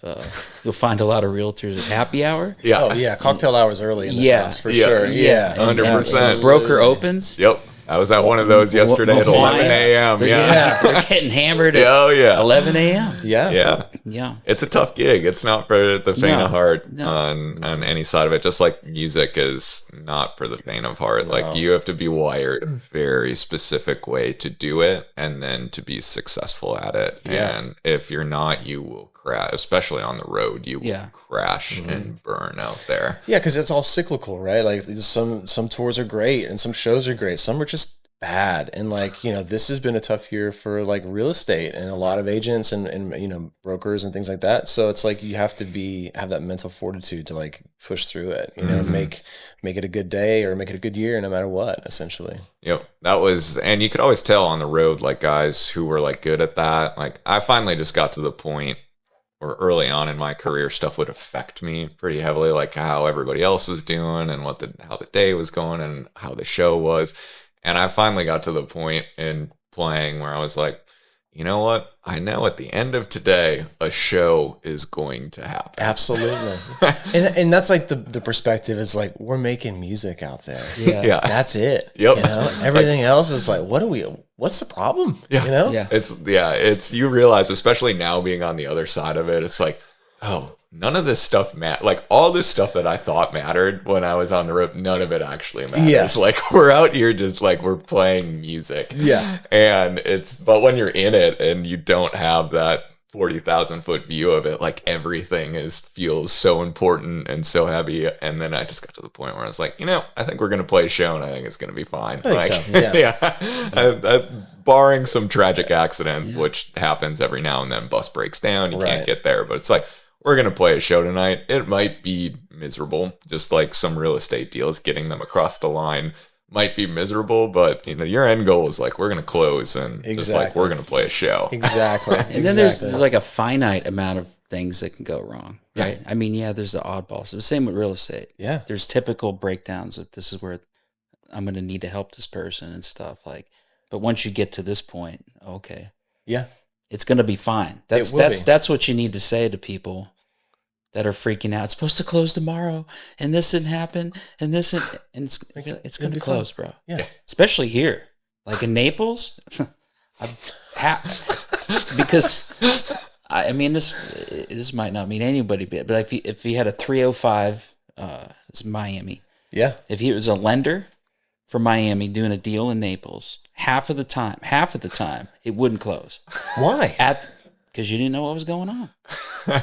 you'll find a lot of realtors at happy hour. Yeah. Oh yeah, cocktail hours early in this house for sure. Yeah, 100%. Broker opens. Yep. I was at one of those yesterday at 11 a.m. They're getting hammered at 11 a.m. Yeah. It's a tough gig. It's not for the faint of heart on any side of it. Just like music is not for the faint of heart. No. Like you have to be wired a very specific way to do it and then to be successful at it. Yeah. And if you're not, you will crash, especially on the road. You will crash and burn out there. Yeah, because it's all cyclical, right? Like some tours are great and some shows are great. Some are just bad, and like this has been a tough year for like real estate and a lot of agents and brokers and things like that. So it's like you have to have that mental fortitude to like push through it, make it a good day or make it a good year no matter what, essentially. Yep, and you could always tell on the road, like guys who were like good at that. Like I finally just got to the point where early on in my career, stuff would affect me pretty heavily, like how everybody else was doing and how the day was going and how the show was. And I finally got to the point in playing where I was like, you know what? I know at the end of today, a show is going to happen. Absolutely. and that's like the perspective is like, we're making music out there. Yeah. That's it. Yep. Everything else is like, what's the problem? Yeah. It's you realize, especially now being on the other side of it, it's like, oh, none of this stuff like all this stuff that I thought mattered when I was on the road, none of it actually matters. Yes. Like we're out here just like we're playing music. Yeah. And but when you're in it and you don't have that 40,000 foot view of it, like everything feels so important and so heavy. And then I just got to the point where I was like, I think we're going to play a show and I think it's going to be fine. I think so. Barring some tragic accident, which happens every now and then, bus breaks down, you can't get there, but it's like, we're going to play a show tonight. It might be miserable, just like some real estate deals, getting them across the line might be miserable, but your end goal is like, we're going to close and just like, we're going to play a show. Exactly. And then there's like a finite amount of things that can go wrong, right? I mean, yeah, there's the oddballs. The same with real estate. Yeah. There's typical breakdowns of this is where I'm going to need to help this person and stuff like. But once you get to this point, okay, Yeah. it's going to be fine. That's will be. that's what you need to say to people that are freaking out. It's supposed to close tomorrow, and this didn't happen, and this and it's going to be close, bro. Yeah. Especially here, like in Naples, because I mean this might not mean anybody, but if he had a 305, it's Miami. Yeah. If he was a lender for Miami doing a deal in Naples, half of the time, it wouldn't close. Why? Because you didn't know what was going on.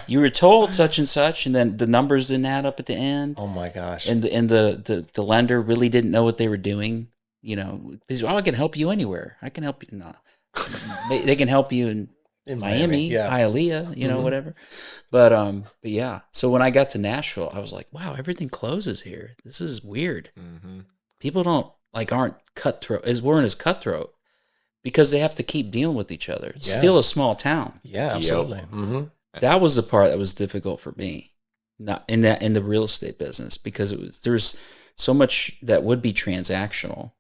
You were told such and such, and then the numbers didn't add up at the end. Oh my gosh. And the lender really didn't know what they were doing. You know, because I can help you anywhere. I can help you. No, they can help you in Miami, Hialeah, you know, whatever. But yeah. So when I got to Nashville, I was like, wow, everything closes here. This is weird. Mm-hmm. People aren't cutthroat. Weren't as cutthroat because they have to keep dealing with each other. It's still a small town. Yeah, absolutely. Yep. Mm-hmm. That was the part that was difficult for me, not in the real estate business, because there's so much that would be transactional,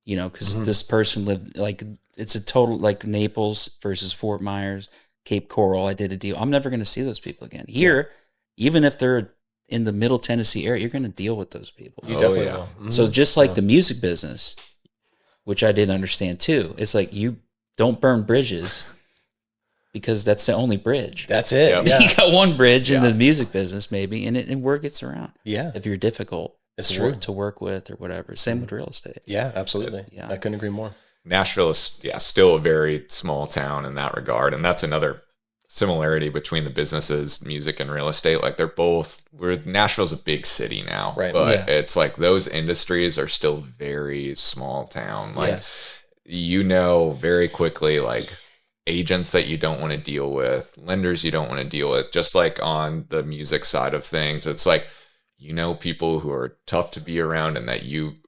you know, because this person lived it's a total like Naples versus Fort Myers, Cape Coral. I did a deal. I'm never going to see those people again. Here, even if they're in the Middle Tennessee area, you're going to deal with those people. You definitely will. Mm-hmm. So just like the music business, which I didn't understand too, it's like you don't burn bridges. Because that's the only bridge. That's it. Yep. Yeah. You got one bridge in the music business, maybe, and word gets around. Yeah. If you're difficult to work with or whatever. Same with real estate. Yeah, absolutely. Yeah. I couldn't agree more. Nashville is still a very small town in that regard, and that's another similarity between the businesses, music and real estate. Like Nashville's a big city now, right? But it's like those industries are still very small town. Like you know very quickly, like agents that you don't want to deal with, lenders you don't want to deal with. Just like on the music side of things, it's like you know people who are tough to be around and that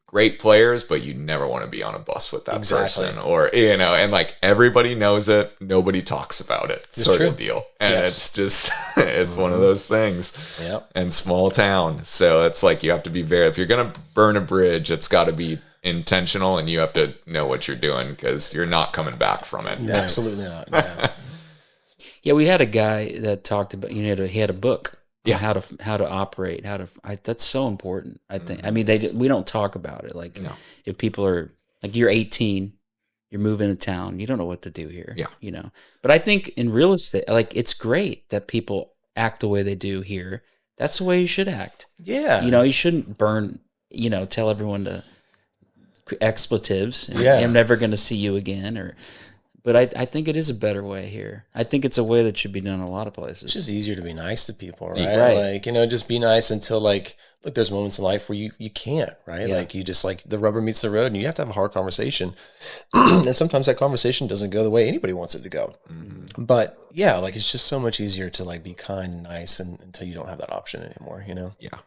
great players, but you never want to be on a bus with that person, or you know, and like everybody knows it, nobody talks about it, sort of deal. And it's just it's one of those things. Yep. And small town, so it's like you have to be if you're gonna burn a bridge, it's got to be intentional, and you have to know what you're doing because you're not coming back from it. No, absolutely not. Yeah. Yeah, we had a guy that talked about he had a book. Yeah, how to operate, that's so important. I think. I mean, we don't talk about it. Like, if people are like, you're 18, you're moving to town, you don't know what to do here. Yeah, you know. But I think in real estate, like, it's great that people act the way they do here. That's the way you should act. Yeah, you know, you shouldn't burn. You know, tell everyone to expletives. And I'm never going to see you again, But I think it is a better way here. I think it's a way that should be done in a lot of places. It's just easier to be nice to people, right? Like, you know, just be nice until like, look, there's moments in life where you can't, right? Yeah. Like you just like the rubber meets the road and you have to have a hard conversation. And sometimes that conversation doesn't go the way anybody wants it to go. Mm-hmm. But yeah, like it's just so much easier to like be kind and nice until you don't have that option anymore, you know? Yeah.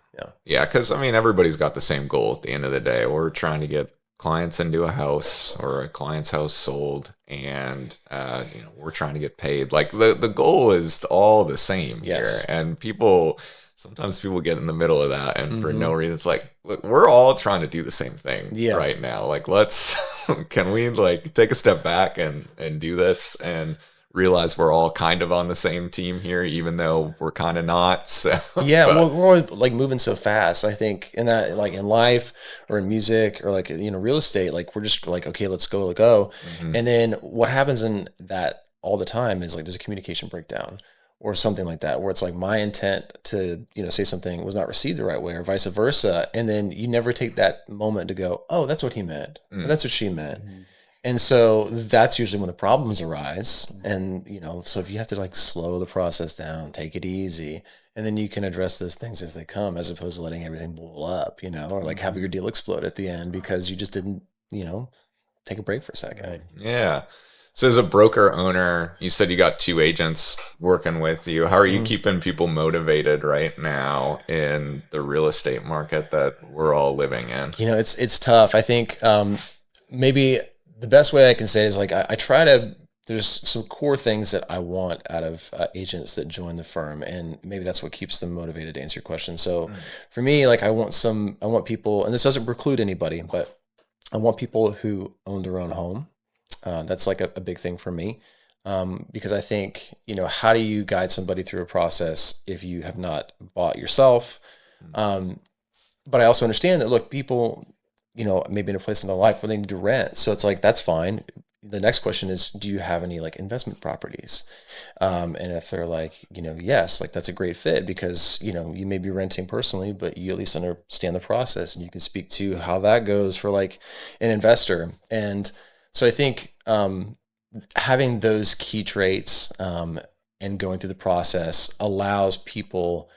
Because I mean, everybody's got the same goal at the end of the day. We're trying to get clients into a house or a client's house sold, and you know, we're trying to get paid. Like the goal is all the same here, and sometimes people get in the middle of that, and for no reason. It's like, look, we're all trying to do the same thing right now. Like, can we like take a step back and do this and realize we're all kind of on the same team here, even though we're kind of not. So well, we're all like moving so fast. I think in that, like in life or in music or like, you know, real estate, like we're just like, okay, let's go. Mm-hmm. And then what happens in that all the time is like, there's a communication breakdown or something like that, where it's like my intent to, you know, say something was not received the right way or vice versa. And then you never take that moment to go, oh, that's what he meant. Or that's what she meant. Mm-hmm. And so that's usually when the problems arise. And, you know, so if you have to like slow the process down, take it easy, and then you can address those things as they come, as opposed to letting everything blow up, you know, or like have your deal explode at the end because you just didn't, you know, take a break for a second. Right. Yeah. So as a broker owner, you said you got 2 agents working with you. How are you keeping people motivated right now in the real estate market that we're all living in? You know, it's tough. I think maybe the best way I can say is like I try to there's some core things that I want out of agents that join the firm, and maybe that's what keeps them motivated, to answer your question. So for me, like I want people, and this doesn't preclude anybody, but I want people who own their own home. That's like a big thing for me. Because I think, how do you guide somebody through a process if you have not bought yourself? But I also understand that, look, people, maybe in a place in their life where they need to rent. So it's like, that's fine. The next question is, do you have any like investment properties? And if they're like, yes, like that's a great fit because, you may be renting personally, but you at least understand the process and you can speak to how that goes for like an investor. And so I think having those key traits and going through the process allows people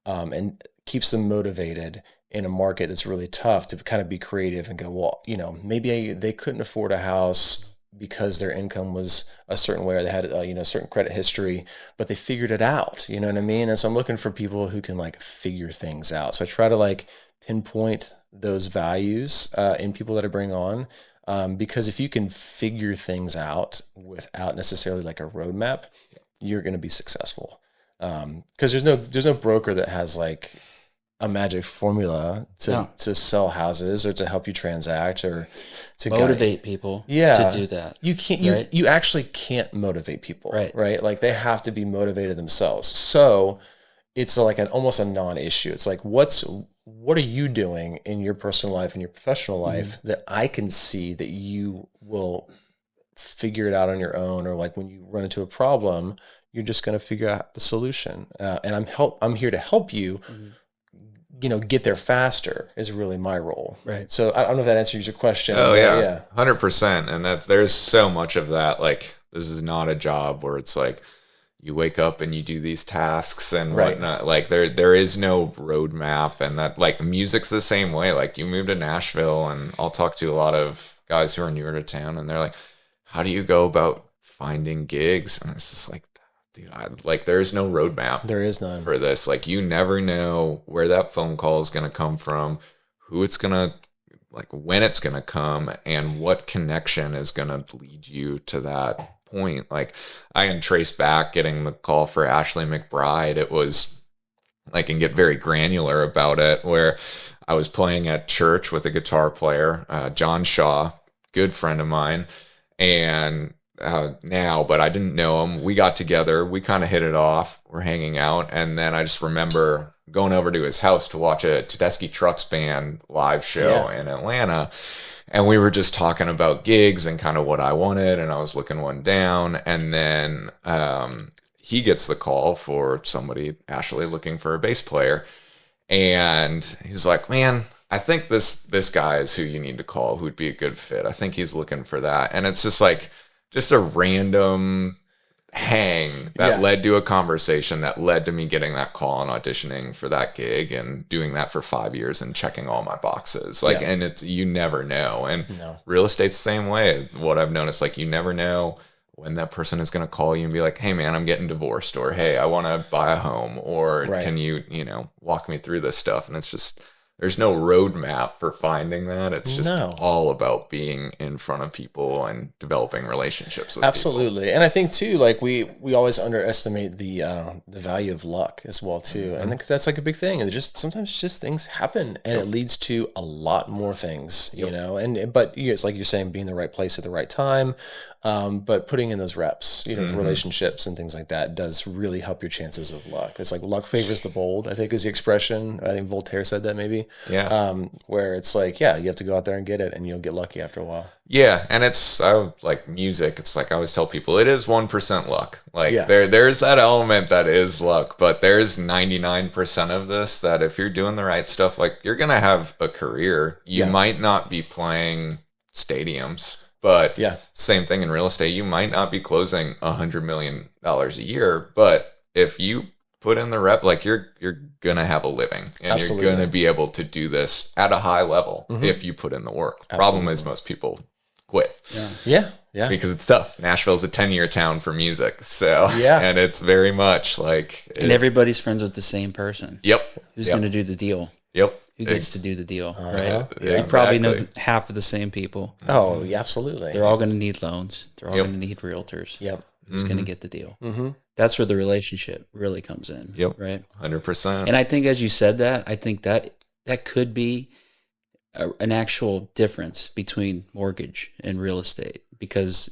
and keeps them motivated in a market that's really tough to kind of be creative and go, well, maybe they couldn't afford a house because their income was a certain way or they had a certain credit history, but they figured it out. You know what I mean? And so I'm looking for people who can like figure things out. So I try to like pinpoint those values in people that I bring on. Because if you can figure things out without necessarily like a roadmap, you're going to be successful. Because there's no broker that has like a magic formula to sell houses or to help you transact or to motivate people to do that. You can't, right? you actually can't motivate people, right? Like they have to be motivated themselves. So it's like almost a non-issue. It's like, what are you doing in your personal life and your professional life that I can see that you will figure it out on your own, or like when you run into a problem, you're just going to figure out the solution. And I'm here to help you, get there faster is really my role. Right. So I don't know if that answers your question. Oh yeah. 100%. And there's so much of that. Like this is not a job where it's like, you wake up and you do these tasks and whatnot. Like there is no roadmap, and that like music's the same way. Like you move to Nashville, and I'll talk to a lot of guys who are newer to town, and they're like, "How do you go about finding gigs?" And it's just like, dude, there's no roadmap. There is none for this. Like you never know where that phone call is going to come from, who it's going to like, when it's going to come, and what connection is going to lead you to that point. Like I can trace back getting the call for Ashley McBride. It was I can get very granular about it, where I was playing at church with a guitar player, John Shaw, good friend of mine, and but I didn't know him. We got together, we kind of hit it off, we're hanging out, and then I just remember going over to his house to watch a Tedeschi Trucks Band live show in Atlanta. And we were just talking about gigs and kind of what I wanted, and I was looking one down, and then he gets the call for somebody, Ashley, looking for a bass player, and he's like, "Man, I think this guy is who you need to call, who'd be a good fit. I think he's looking for that." And it's just a random hang that led to a conversation that led to me getting that call and auditioning for that gig and doing that for 5 years and checking all my boxes. And it's, you never know. And real estate's the same way. What I've noticed, like, you never know when that person is going to call you and be like, "Hey man, I'm getting divorced," or "Hey, I want to buy a home," or "Can you, walk me through this stuff?" And it's just, there's no roadmap for finding that. It's just all about being in front of people and developing relationships with Absolutely. People. And I think too, like we always underestimate the value of luck as well too. And that's like a big thing. And sometimes just things happen, and it leads to a lot more things, but it's like you're saying, being in the right place at the right time. But putting in those reps, the relationships and things like that does really help your chances of luck. It's like luck favors the bold, I think is the expression. I think Voltaire said that maybe. Where it's like, you have to go out there and get it, and you'll get lucky after a while. Yeah. And it's like music. It's like I always tell people, it is 1% luck. Like there's that element that is luck, but there's 99% of this that if you're doing the right stuff, like you're going to have a career. You might not be playing stadiums, but same thing in real estate. You might not be closing $100 million a year, but if you put in the rep, like you're gonna have a living, and you're gonna be able to do this at a high level if you put in the work. Problem is, most people quit. Because it's tough. Nashville's a 10-year town for music, so and it's very much like, and everybody's friends with the same person. Who's gonna do the deal? who gets to do the deal, right? Yeah. You probably know Exactly. half of the same people. Oh, yeah, absolutely. They're all going to need loans. They're all Yep. going to need realtors. Yep. Who's going to get the deal? Mm-hmm. That's where the relationship really comes in. Yep. Right. 100%. And I think, as you said that, I think that could be an actual difference between mortgage and real estate, because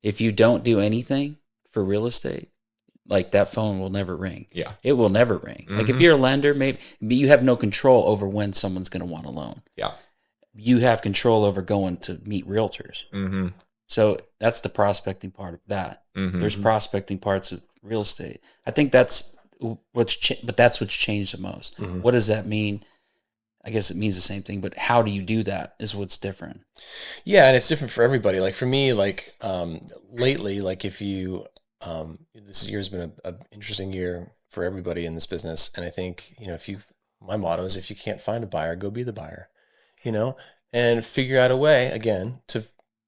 if you don't do anything for real estate, like that phone will never ring. Yeah. It will never ring. Like if you're a lender, maybe you have no control over when someone's going to want a loan. Yeah. You have control over going to meet realtors. Mm-hmm. So that's the prospecting part of that. Mm-hmm. There's prospecting parts of real estate. I think that's what's changed the most. What does that mean? I guess it means the same thing, but how do you do that is what's different. Yeah, and it's different for everybody. Like for me, like lately, like if you this year's been a interesting year for everybody in this business, and I think my motto is, if you can't find a buyer, go be the buyer, and figure out a way again to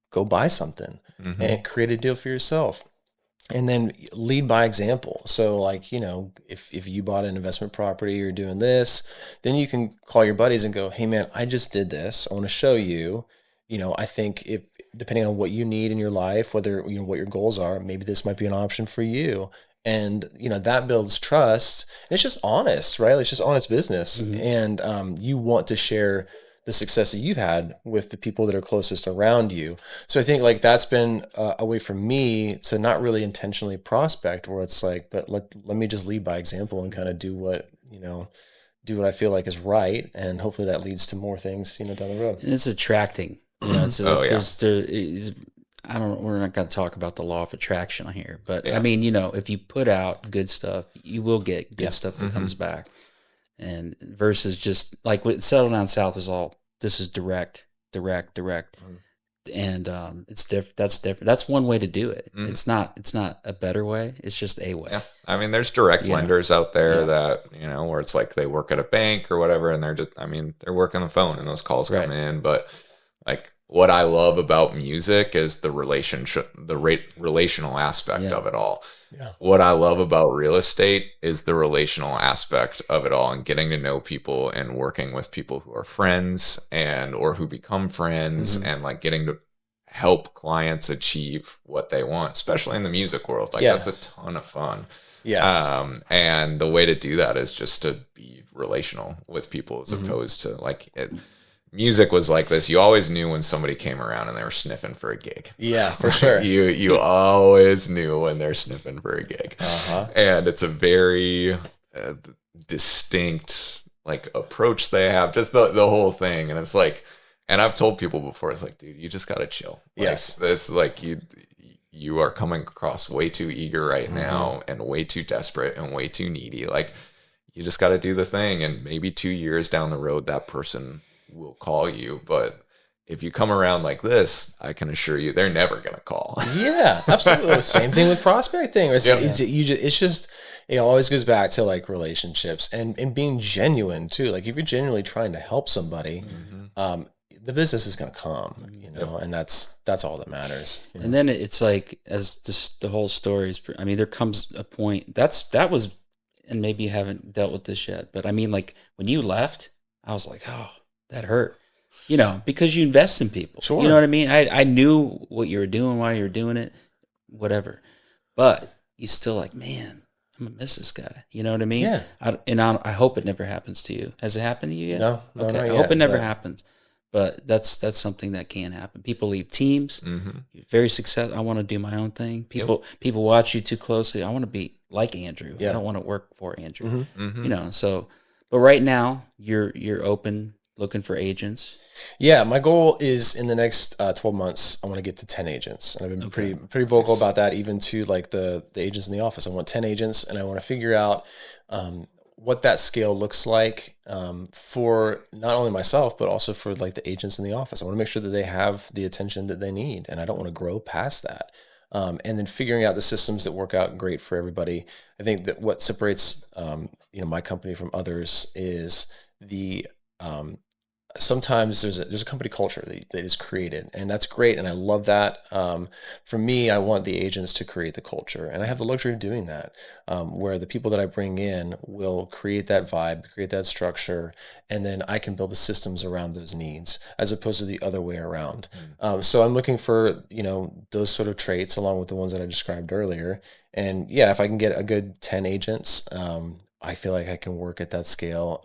go buy something and create a deal for yourself. And then lead by example. So like, if you bought an investment property, you're doing this, then you can call your buddies and go, hey man, I just did this. I want to show you, I think if, depending on what you need in your life, whether, what your goals are, maybe this might be an option for you. And, that builds trust. And it's just honest, right? It's just honest business. And you want to share the success that you've had with the people that are closest around you. So I think like that's been a way for me to not really intentionally prospect, where it's like, but let me just lead by example and kind of do what I feel like is right. And hopefully that leads to more things, down the road. And it's attracting. It's I don't. We're not going to talk about the law of attraction here, but I mean, if you put out good stuff, you will get good stuff that comes back. And versus just like what Settle Down South was all, this is direct, and it's different. That's different. That's one way to do it. It's not a better way. It's just a way. Yeah, I mean, there's direct lenders out there that where it's like they work at a bank or whatever, and they're working the phone and those calls come in. But like, what I love about music is the relational aspect of it all. Yeah. What I love about real estate is the relational aspect of it all, and getting to know people and working with people who are friends or who become friends, and like getting to help clients achieve what they want, especially in the music world. Like that's a ton of fun. Yes. And the way to do that is just to be relational with people, as opposed to like music was like this. You always knew when somebody came around and they were sniffing for a gig. Yeah, for sure. You always knew when they're sniffing for a gig. And it's a very distinct like approach they have, just the whole thing. And it's like, and I've told people before, it's like, dude, you just gotta chill. Like, yes. This, like, you are coming across way too eager right now, and way too desperate and way too needy. Like, you just got to do the thing, and maybe 2 years down the road, that person will call you. But if you come around like this, I can assure you, they're never gonna call. Yeah, absolutely. Same thing with prospecting. It always goes back to like relationships and being genuine too. Like if you're genuinely trying to help somebody, the business is going to come, and that's all that matters. And then it's like, as the whole story is, I mean, there comes a point that was, and maybe you haven't dealt with this yet, but I mean, like when you left, I was like, oh, that hurt, because you invest in people. Sure. You know what I mean? I knew what you were doing, why you were doing it, whatever, but you still like, man, I'm gonna miss this guy. You know what I mean? Yeah. I hope it never happens to you. Has it happened to you yet? No, okay. Not I yet, hope it never happens. But that's something that can happen. People leave teams. Very successful. I want to do my own thing. People watch you too closely. I want to be like Andrew. I don't want to work for Andrew. So, but right now you're open, looking for agents. Yeah, my goal is in the next 12 months, I want to get to 10 agents. And I've been pretty vocal about that, even to like the agents in the office. I want 10 agents, and I want to figure out what that scale looks like for not only myself, but also for like the agents in the office. I want to make sure that they have the attention that they need, and I don't want to grow past that. And then figuring out the systems that work out great for everybody. I think that what separates my company from others is the sometimes there's a company culture that is created, and that's great, and I love that. For me, I want the agents to create the culture, and I have the luxury of doing that, where the people that I bring in will create that vibe, create that structure, and then I can build the systems around those needs, as opposed to the other way around. So I'm looking for, those sort of traits along with the ones that I described earlier. And yeah, if I can get a good 10 agents, I feel like I can work at that scale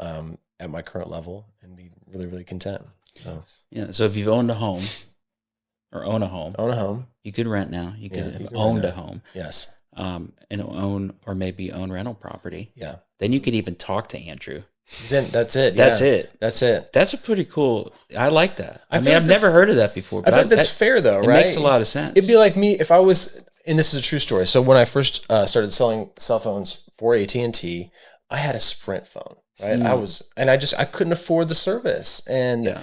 at my current level and be really, really content. So Yeah. So if you've owned a home or own a home, you could rent now. You could have owned a home. Yes. And own or maybe own rental property. Yeah. Then you could even talk to Andrew. Then that's it. That's it. That's it. That's a pretty cool. I like that. I mean, like I've never heard of that before. I But think that's fair though, it right? makes a lot of sense. It'd be like me if I was, and this is a true story. So when I first started selling cell phones for AT&T, I had a Sprint phone, right? I couldn't afford the service, and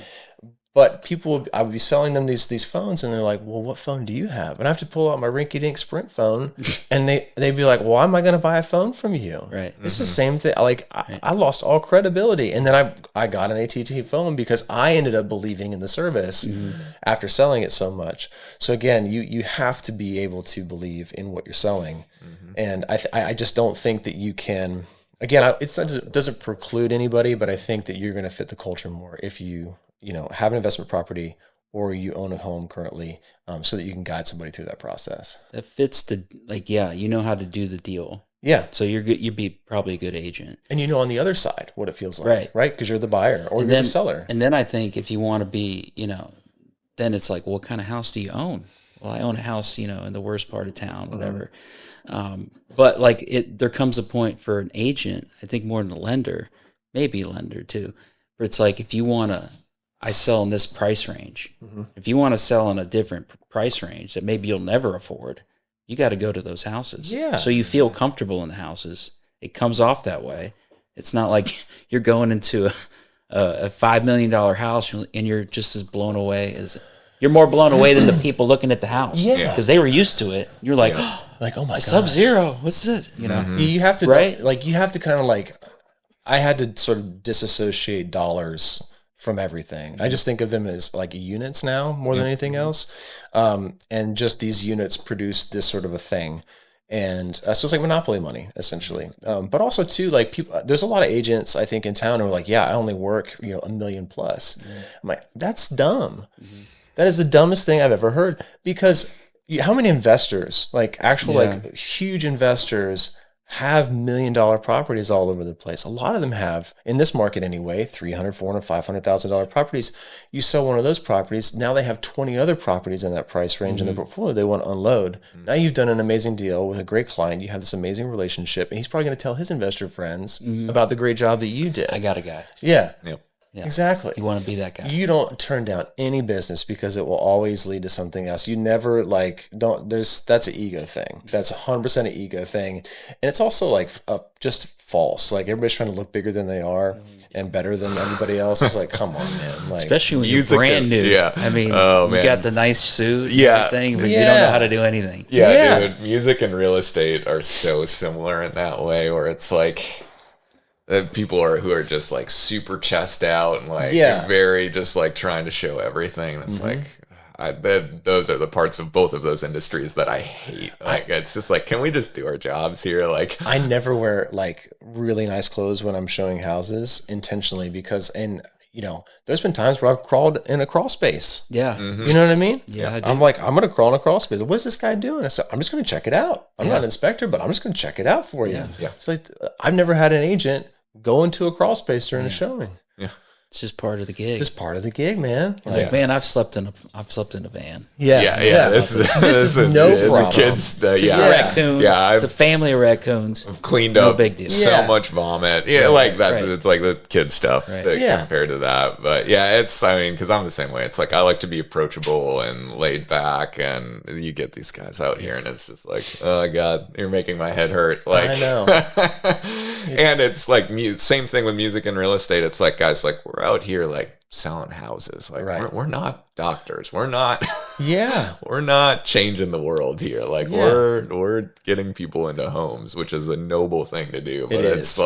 but I would be selling them these phones, and they're like, "Well, what phone do you have?" And I have to pull out my rinky-dink Sprint phone, and they'd be like, "Why am I going to buy a phone from you?" Right. It's the same thing. Like I lost all credibility, and then I got an AT&T phone because I ended up believing in the service after selling it so much. So again, you have to be able to believe in what you're selling, and I just don't think that you can. Again, it doesn't preclude anybody, but I think that you're going to fit the culture more if you have an investment property or you own a home currently, so that you can guide somebody through that process. That fits you know how to do the deal. Yeah. So you're good. You'd be probably a good agent. And on the other side what it feels like, right? Because you're the buyer or you're the seller. And then I think if you want to be, then it's like, well, what kind of house do you own? Well, I own a house, in the worst part of town, whatever. But there comes a point for an agent, I think more than a lender, maybe a lender too, where it's like, if you want to, I sell in this price range. If you want to sell in a different price range that maybe you'll never afford, you got to go to those houses. Yeah. So you feel comfortable in the houses. It comes off that way. It's not like you're going into a $5 million house and you're just as blown away as you're more blown away than the people looking at the house. Yeah. Because they were used to it. You're like, like, oh my god, Sub-Zero, what's this? You have to, right? You have to kind of I had to sort of disassociate dollars from everything. I just think of them as like units now more than anything else. And just these units produce this sort of a thing. And so it's like monopoly money, essentially. But also too, people, there's a lot of agents I think in town who are like, yeah, I only work, $1 million plus. I'm like, that's dumb. That is the dumbest thing I've ever heard, because how many investors, huge investors, have $1 million properties all over the place? A lot of them have, in this market anyway, $300,000, $400,000, $500,000 properties. You sell one of those properties, now they have 20 other properties in that price range in their portfolio they want to unload. Now you've done an amazing deal with a great client. You have this amazing relationship, and he's probably going to tell his investor friends about the great job that you did. I got a guy. Yeah. Yep. Yeah. Exactly. You want to be that guy. You don't turn down any business because it will always lead to something else. You never that's an ego thing. That's 100% an ego thing. And it's also just false. Like everybody's trying to look bigger than they are and better than everybody else. It's like, come on, man. Especially when you're brand new. Yeah. I mean, you got the nice suit and everything, but you don't know how to do anything. Yeah, dude. Music and real estate are so similar in that way, where it's like people who are just super chest out and very just trying to show everything. It's those are the parts of both of those industries that I hate. It's just can we just do our jobs here? I never wear really nice clothes when I'm showing houses intentionally, because there's been times where I've crawled in a crawl space. Yeah. You know what I mean? Yeah, I do. I'm like, I'm going to crawl in a crawl space. What's this guy doing? I said, I'm just going to check it out. I'm not an inspector, but I'm just going to check it out for you. Yeah. It's I've never had an agent go into a crawl space during a showing. Yeah. It's just part of the gig. Just part of the gig, man. Man, I've slept in a van. Yeah. This is no problem. Kids, a raccoon. Yeah, it's a family of raccoons. I've cleaned up. No big deal. So much vomit. Yeah, that's it's the kid stuff compared to that. But it's because I'm the same way. It's I like to be approachable and laid back, and you get these guys out here, and it's just oh god, you're making my head hurt. I know. And it's same thing with music and real estate. It's guys, we're out here selling houses. We're not doctors. We're not we're not changing the world here. We're getting people into homes, which is a noble thing to do. But it's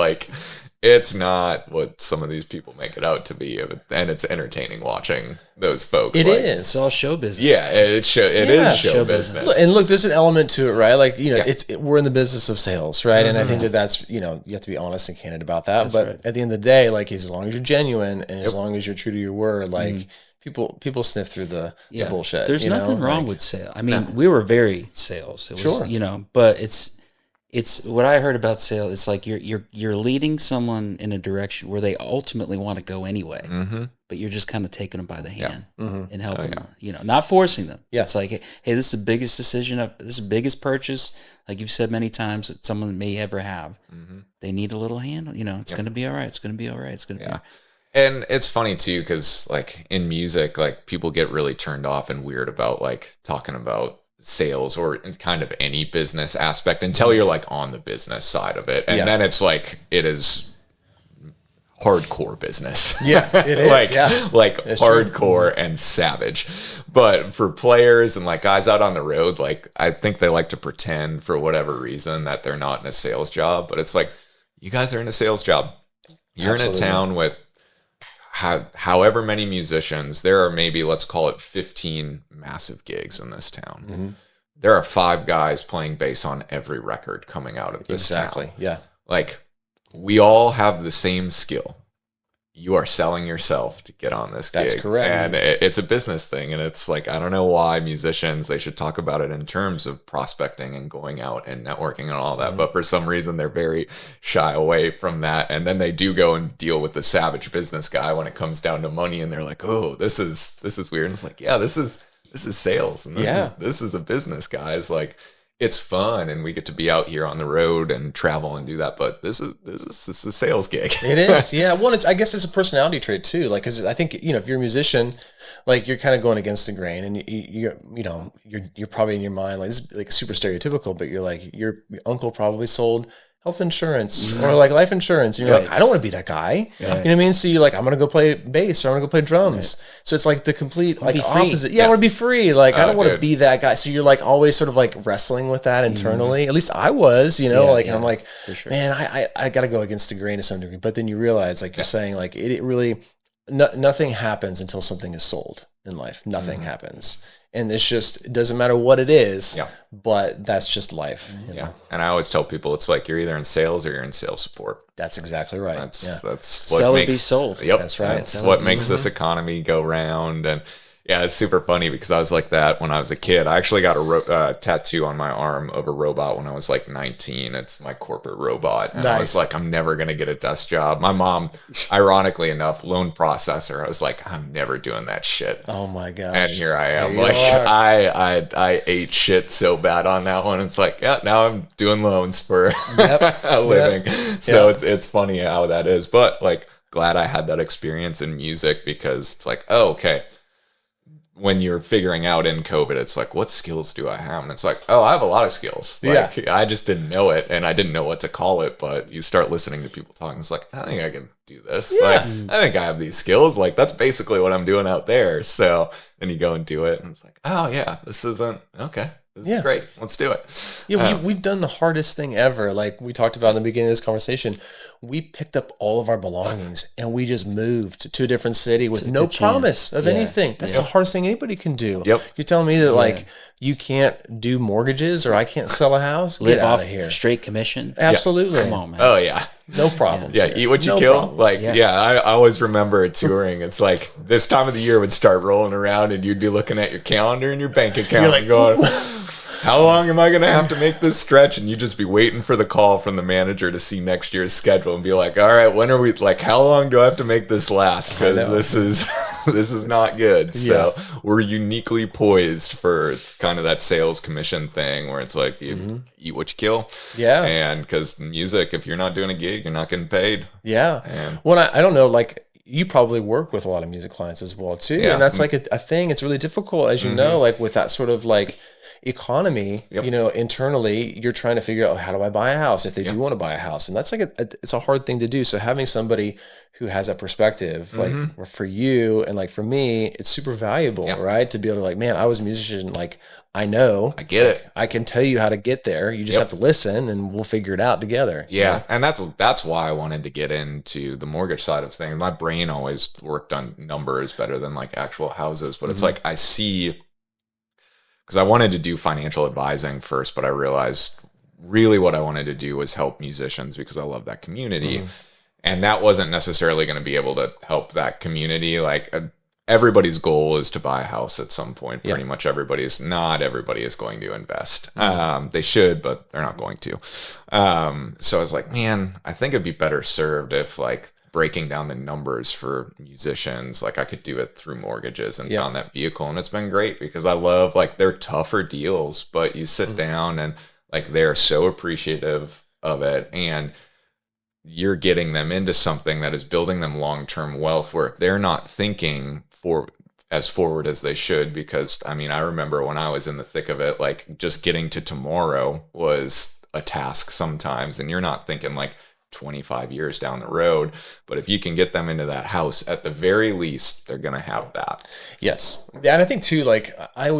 it's not what some of these people make it out to be, and it's entertaining watching those folks. It is. It's all show business. Yeah, it is show business. And look, there's an element to it, right? Like, we're in the business of sales, right? And I think that's, you have to be honest and candid about that. But at the end of the day, like, as long as you're genuine and as long as you're true to your word, like, people sniff through the bullshit. There's nothing wrong with sales. I mean, we were very sales. It was, but it's what I heard about sales. It's like you're leading someone in a direction where they ultimately want to go anyway, but you're just kind of taking them by the hand and helping them. Not forcing them. Yeah. It's like, hey, this is the biggest decision this is the biggest purchase, like you've said many times, that someone may ever have. They need a little hand. It's going to be all right. It's going to be all right. It's going to be. And it's funny too, because like in music, like people get really turned off and weird about like talking about sales or kind of any business aspect until you're like on the business side of it, and then it's like it is hardcore business. Yeah, it is. like it's hardcore and savage. But for players and like guys out on the road, like I think they like to pretend for whatever reason that they're not in a sales job, but it's like you guys are in a sales job. You're in a town with however many musicians. There are maybe, let's call it 15 massive gigs in this town. There are 5 guys playing bass on every record coming out of this town. Yeah. Like, we all have the same skill. You are selling yourself to get on this gig. That's correct. And it's a business thing. And it's like, I don't know why musicians, they should talk about it in terms of prospecting and going out and networking and all that. But for some reason, they're very shy away from that. And then they do go and deal with the savage business guy when it comes down to money. And they're like, oh, this is weird. And it's like, yeah, this is sales. And this is a business, guys. Like, it's fun and we get to be out here on the road and travel and do that, but this is a sales gig. It is. Yeah. Well, I guess it's a personality trait too. Like, cause I think, if you're a musician, like you're kind of going against the grain and you're probably in your mind, like, this is like super stereotypical, but you're like, your uncle probably sold health insurance or like life insurance. And you're like, I don't want to be that guy. You know what I mean? So you're like, I'm going to go play bass or I'm going to go play drums. So it's like the complete like opposite. Yeah, I want to be free. Like, I don't want to be that guy. So you're like always sort of like wrestling with that internally. At least I was, and I'm like, man, I got to go against the grain to some degree. But then you realize, like you're saying, like it really, nothing happens until something is sold in life. Nothing happens. And it's just, it doesn't matter what it is, but that's just life. You know? And I always tell people, it's like you're either in sales or you're in sales support. That's exactly right. That's what sell makes it, be sold. Yep, that's right. That's what makes this economy go round. And it's super funny because I was like that when I was a kid. I actually got a tattoo on my arm of a robot when I was like 19. It's my corporate robot. And I was like, I'm never going to get a desk job. My mom, ironically enough, loan processor. I was like, I'm never doing that shit. Oh my gosh. And here I am. Like, I ate shit so bad on that one. It's like, now I'm doing loans for a living. So it's funny how that is. But like, glad I had that experience in music because it's like, oh, okay. When you're figuring out in COVID, it's like, what skills do I have? And it's like, oh, I have a lot of skills. Like, I just didn't know it and I didn't know what to call it. But you start listening to people talking. It's like, I think I can do this. Like, I think I have these skills. Like, that's basically what I'm doing out there. So then you go and do it. And it's like, oh, yeah, this isn't okay. This is great. Let's do it. Yeah, we've done the hardest thing ever. Like we talked about in the beginning of this conversation, we picked up all of our belongings and we just moved to a different city with no promise of anything. That's the hardest thing anybody can do. Yep. You're telling me that like you can't do mortgages or I can't sell a house? Live Get out off of here. Straight commission? Absolutely. Come on, man. Oh, yeah. No problems. Yeah, eat what you No kill. problems. Like, I always remember touring. It's like this time of the year would start rolling around and you'd be looking at your calendar and your bank account and going, how long am I going to have to make this stretch? And you just be waiting for the call from the manager to see next year's schedule and be like, all right, when are we, like, how long do I have to make this last? Because this is not good. So we're uniquely poised for kind of that sales commission thing where it's like you eat what you kill. Yeah. And because music, if you're not doing a gig, you're not getting paid. Yeah. And well, I don't know, like, you probably work with a lot of music clients as well too. And that's like a thing. It's really difficult, as you know, like with that sort of like, economy, Yep. you know, internally, you're trying to figure out, how do I buy a house if they Yep. do want to buy a house? And that's like it's a hard thing to do. So having somebody who has that perspective, like for you and like for me, it's super valuable, Yep. right? To be able to like, man, I was a musician, like I know, I get it. I can tell you how to get there. You just Yep. have to listen, and we'll figure it out together. Yeah, and that's why I wanted to get into the mortgage side of things. My brain always worked on numbers better than like actual houses, but it's like I see, because I wanted to do financial advising first, but I realized really what I wanted to do was help musicians because I love that community. And that wasn't necessarily going to be able to help that community. Like everybody's goal is to buy a house at some point. Pretty much not everybody is going to invest. They should, but they're not going to. So I was like, man, I think it'd be better served if like breaking down the numbers for musicians, like I could do it through mortgages and found that vehicle. And it's been great because I love, like, they're tougher deals, but you sit down and like they're so appreciative of it, and you're getting them into something that is building them long-term wealth where they're not thinking as forward as they should. Because I mean, I remember when I was in the thick of it, like just getting to tomorrow was a task sometimes, and you're not thinking like 25 years down the road. But if you can get them into that house, at the very least, they're going to have that. Yes. Yeah. And I think too, like I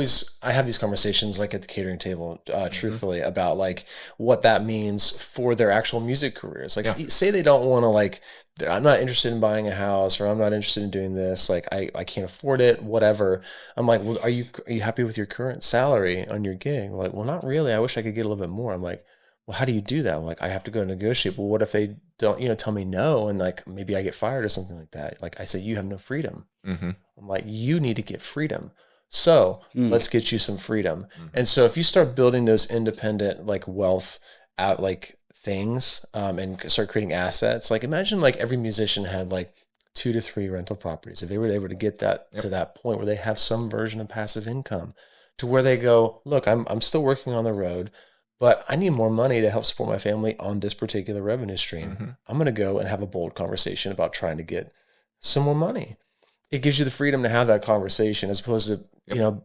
have these conversations like at the catering table, truthfully, about like what that means for their actual music careers. Like say they don't want to, like, I'm not interested in buying a house, or I'm not interested in doing this. Like I can't afford it, whatever. I'm like, well, are you happy with your current salary on your gig? We're like, well, not really. I wish I could get a little bit more. I'm like, well, how do you do that? I'm like, I have to go negotiate. Well, what if they don't, tell me no, and like maybe I get fired or something like that? Like I say, you have no freedom. I'm like, you need to get freedom. So let's get you some freedom. And so if you start building those independent, like, wealth out, like, things, and start creating assets, like imagine like every musician had like 2 to 3 rental properties. If they were able to get that to that point where they have some version of passive income, to where they go, look, I'm still working on the road, but I need more money to help support my family on this particular revenue stream. I'm going to go and have a bold conversation about trying to get some more money. It gives you the freedom to have that conversation, as opposed to,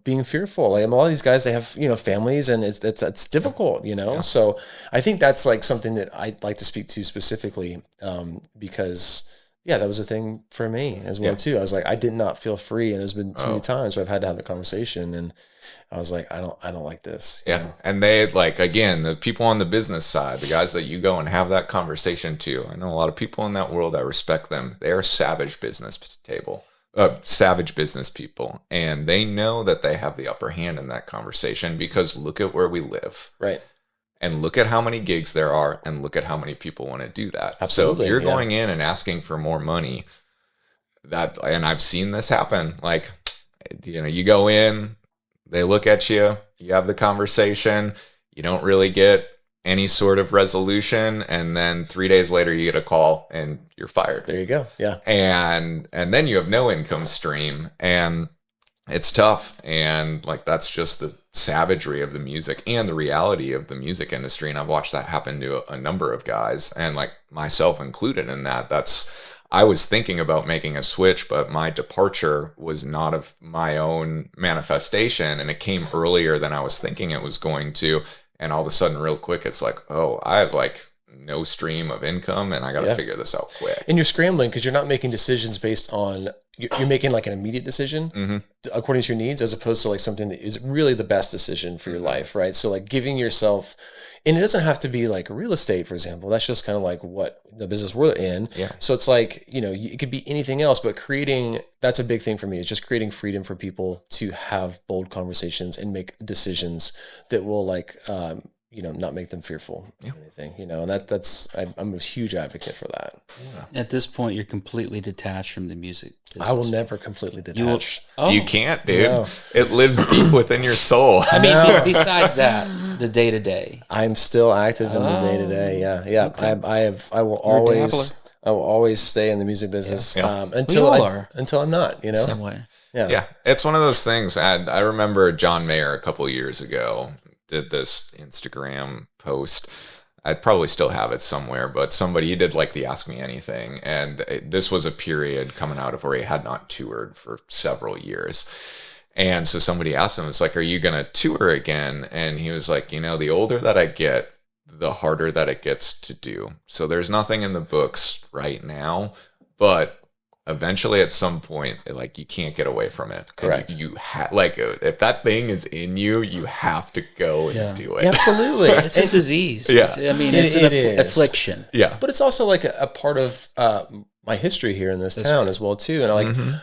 being fearful. Like, a lot of these guys, they have, families, and it's difficult, So I think that's like something that I'd like to speak to specifically, because that was a thing for me as well too. I was like, I did not feel free, and there's been too many times where I've had to have the conversation, and I was like, I don't like this. you know? And they, like, again, the people on the business side, the guys that you go and have that conversation to, I know a lot of people in that world. I respect them. They're savage business people, and they know that they have the upper hand in that conversation, because look at where we live. Right. And look at how many gigs there are, and look at how many people want to do that. Absolutely, So if you're going in and asking for more money, and I've seen this happen, like, you go in, they look at you, you have the conversation, you don't really get any sort of resolution, and then 3 days later you get a call and you're fired. There you go. Yeah. And then you have no income stream, and it's tough. And like, that's just the savagery of the music and the reality of the music industry. And I've watched that happen to a number of guys, and like myself included in that. I was thinking about making a switch, but my departure was not of my own manifestation, and it came earlier than I was thinking it was going to. And all of a sudden, real quick, it's like, oh, I have like no stream of income, and I got to figure this out quick. And you're scrambling because you're not making decisions based on, you're making like an immediate decision according to your needs, as opposed to like something that is really the best decision for your life, right? So like giving yourself, and it doesn't have to be like real estate, for example. That's just kind of like what the business we're in. Yeah. So it's like, it could be anything else, but that's a big thing for me. It's just creating freedom for people to have bold conversations and make decisions that will, like, not make them fearful of anything, and I'm a huge advocate for that. Yeah. At this point, you're completely detached from the music business. I will never completely detach. You can't, dude. No. It lives deep within your soul. I mean, besides that, the day to day. I'm still active in the day to day. Yeah. Okay. I will always stay in the music business until I'm not, Same way. Yeah. It's one of those things. I remember John Mayer a couple of years ago did this Instagram post. I'd probably still have it somewhere, but he did like the Ask Me Anything. And this was a period coming out of where he had not toured for several years. And so somebody asked him, it's like, are you going to tour again? And he was like, the older that I get, the harder that it gets to do. So there's nothing in the books right now, but eventually at some point, like, you can't get away from it. Correct. You like, if that thing is in you, you have to go and do it. Yeah, absolutely. It's a disease. Yeah. It's an affliction. Yeah. But it's also like a part of my history here in this town as well too. And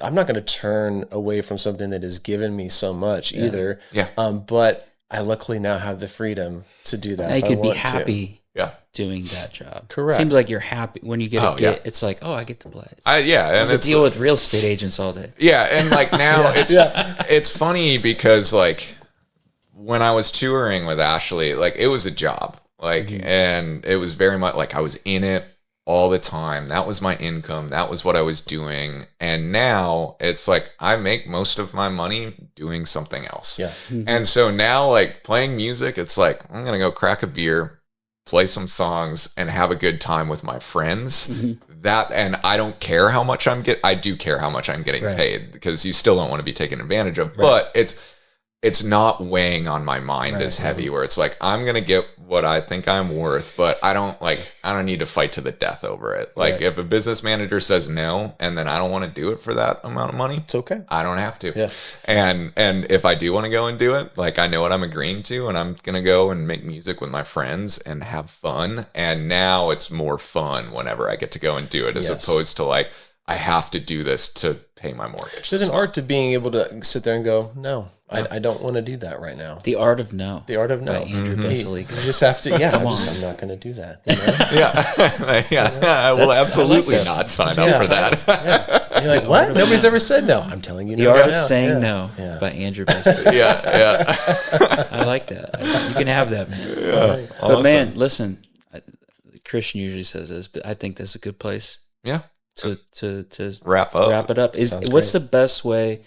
I'm not going to turn away from something that has given me so much either. Yeah. But I luckily now have the freedom to do that. I could be happy Yeah. doing that job. Correct. Seems like you're happy when you get a gig. Yeah. It's like, I get to play. And to deal with real estate agents all day. Yeah, and like now it's funny because like when I was touring with Ashley, like it was a job. Like and it was very much like I was in it all the time. That was my income. That was what I was doing. And now it's like I make most of my money doing something else. Yeah. And so now like playing music, it's like I'm going to go crack a beer, play some songs, and have a good time with my friends. That, and I don't care how much I do care how much I'm getting paid, because you still don't want to be taken advantage of, but it's not weighing on my mind as heavy, where it's like, I'm going to get what I think I'm worth, but I don't need to fight to the death over it. Like if a business manager says no, and then I don't want to do it for that amount of money, it's okay. I don't have to. Yeah. And if I do want to go and do it, like I know what I'm agreeing to, and I'm going to go and make music with my friends and have fun. And now it's more fun whenever I get to go and do it, as opposed to like, I have to do this to pay my mortgage. There's an art to being able to sit there and go, no, I don't want to do that right now. The Art of No. The Art of No. By Andrew Beselica. You just have to, I'm not going to do that. You know? I will absolutely not sign up for that. And you're like, what? Nobody's ever said no. I'm telling you The no. Art right of now. Saying No by Andrew Beselica. I like that. You can have that, man. But man, listen, Christian usually says this, but I think this is a good place. Yeah. To wrap it up. What's the best way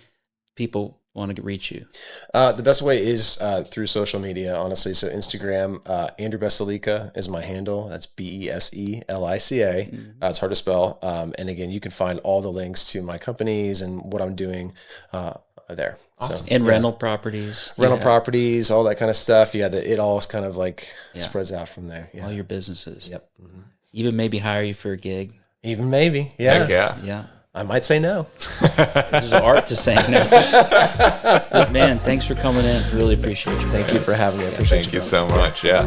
people want to reach you? The best way is through social media, honestly. So Instagram, Andrew Beselica is my handle. That's Beselica. It's hard to spell. And again, you can find all the links to my companies and what I'm doing there. Awesome. And rental properties. Rental properties, all that kind of stuff. Yeah, it all kind of like spreads out from there. Yeah. All your businesses. Yep. Even maybe hire you for a gig. Even maybe. Yeah. Heck yeah. Yeah. I might say no. There's art to saying no. But man, thanks for coming in. Really appreciate you. Thank you for having me. I appreciate Thank you so much. Yeah.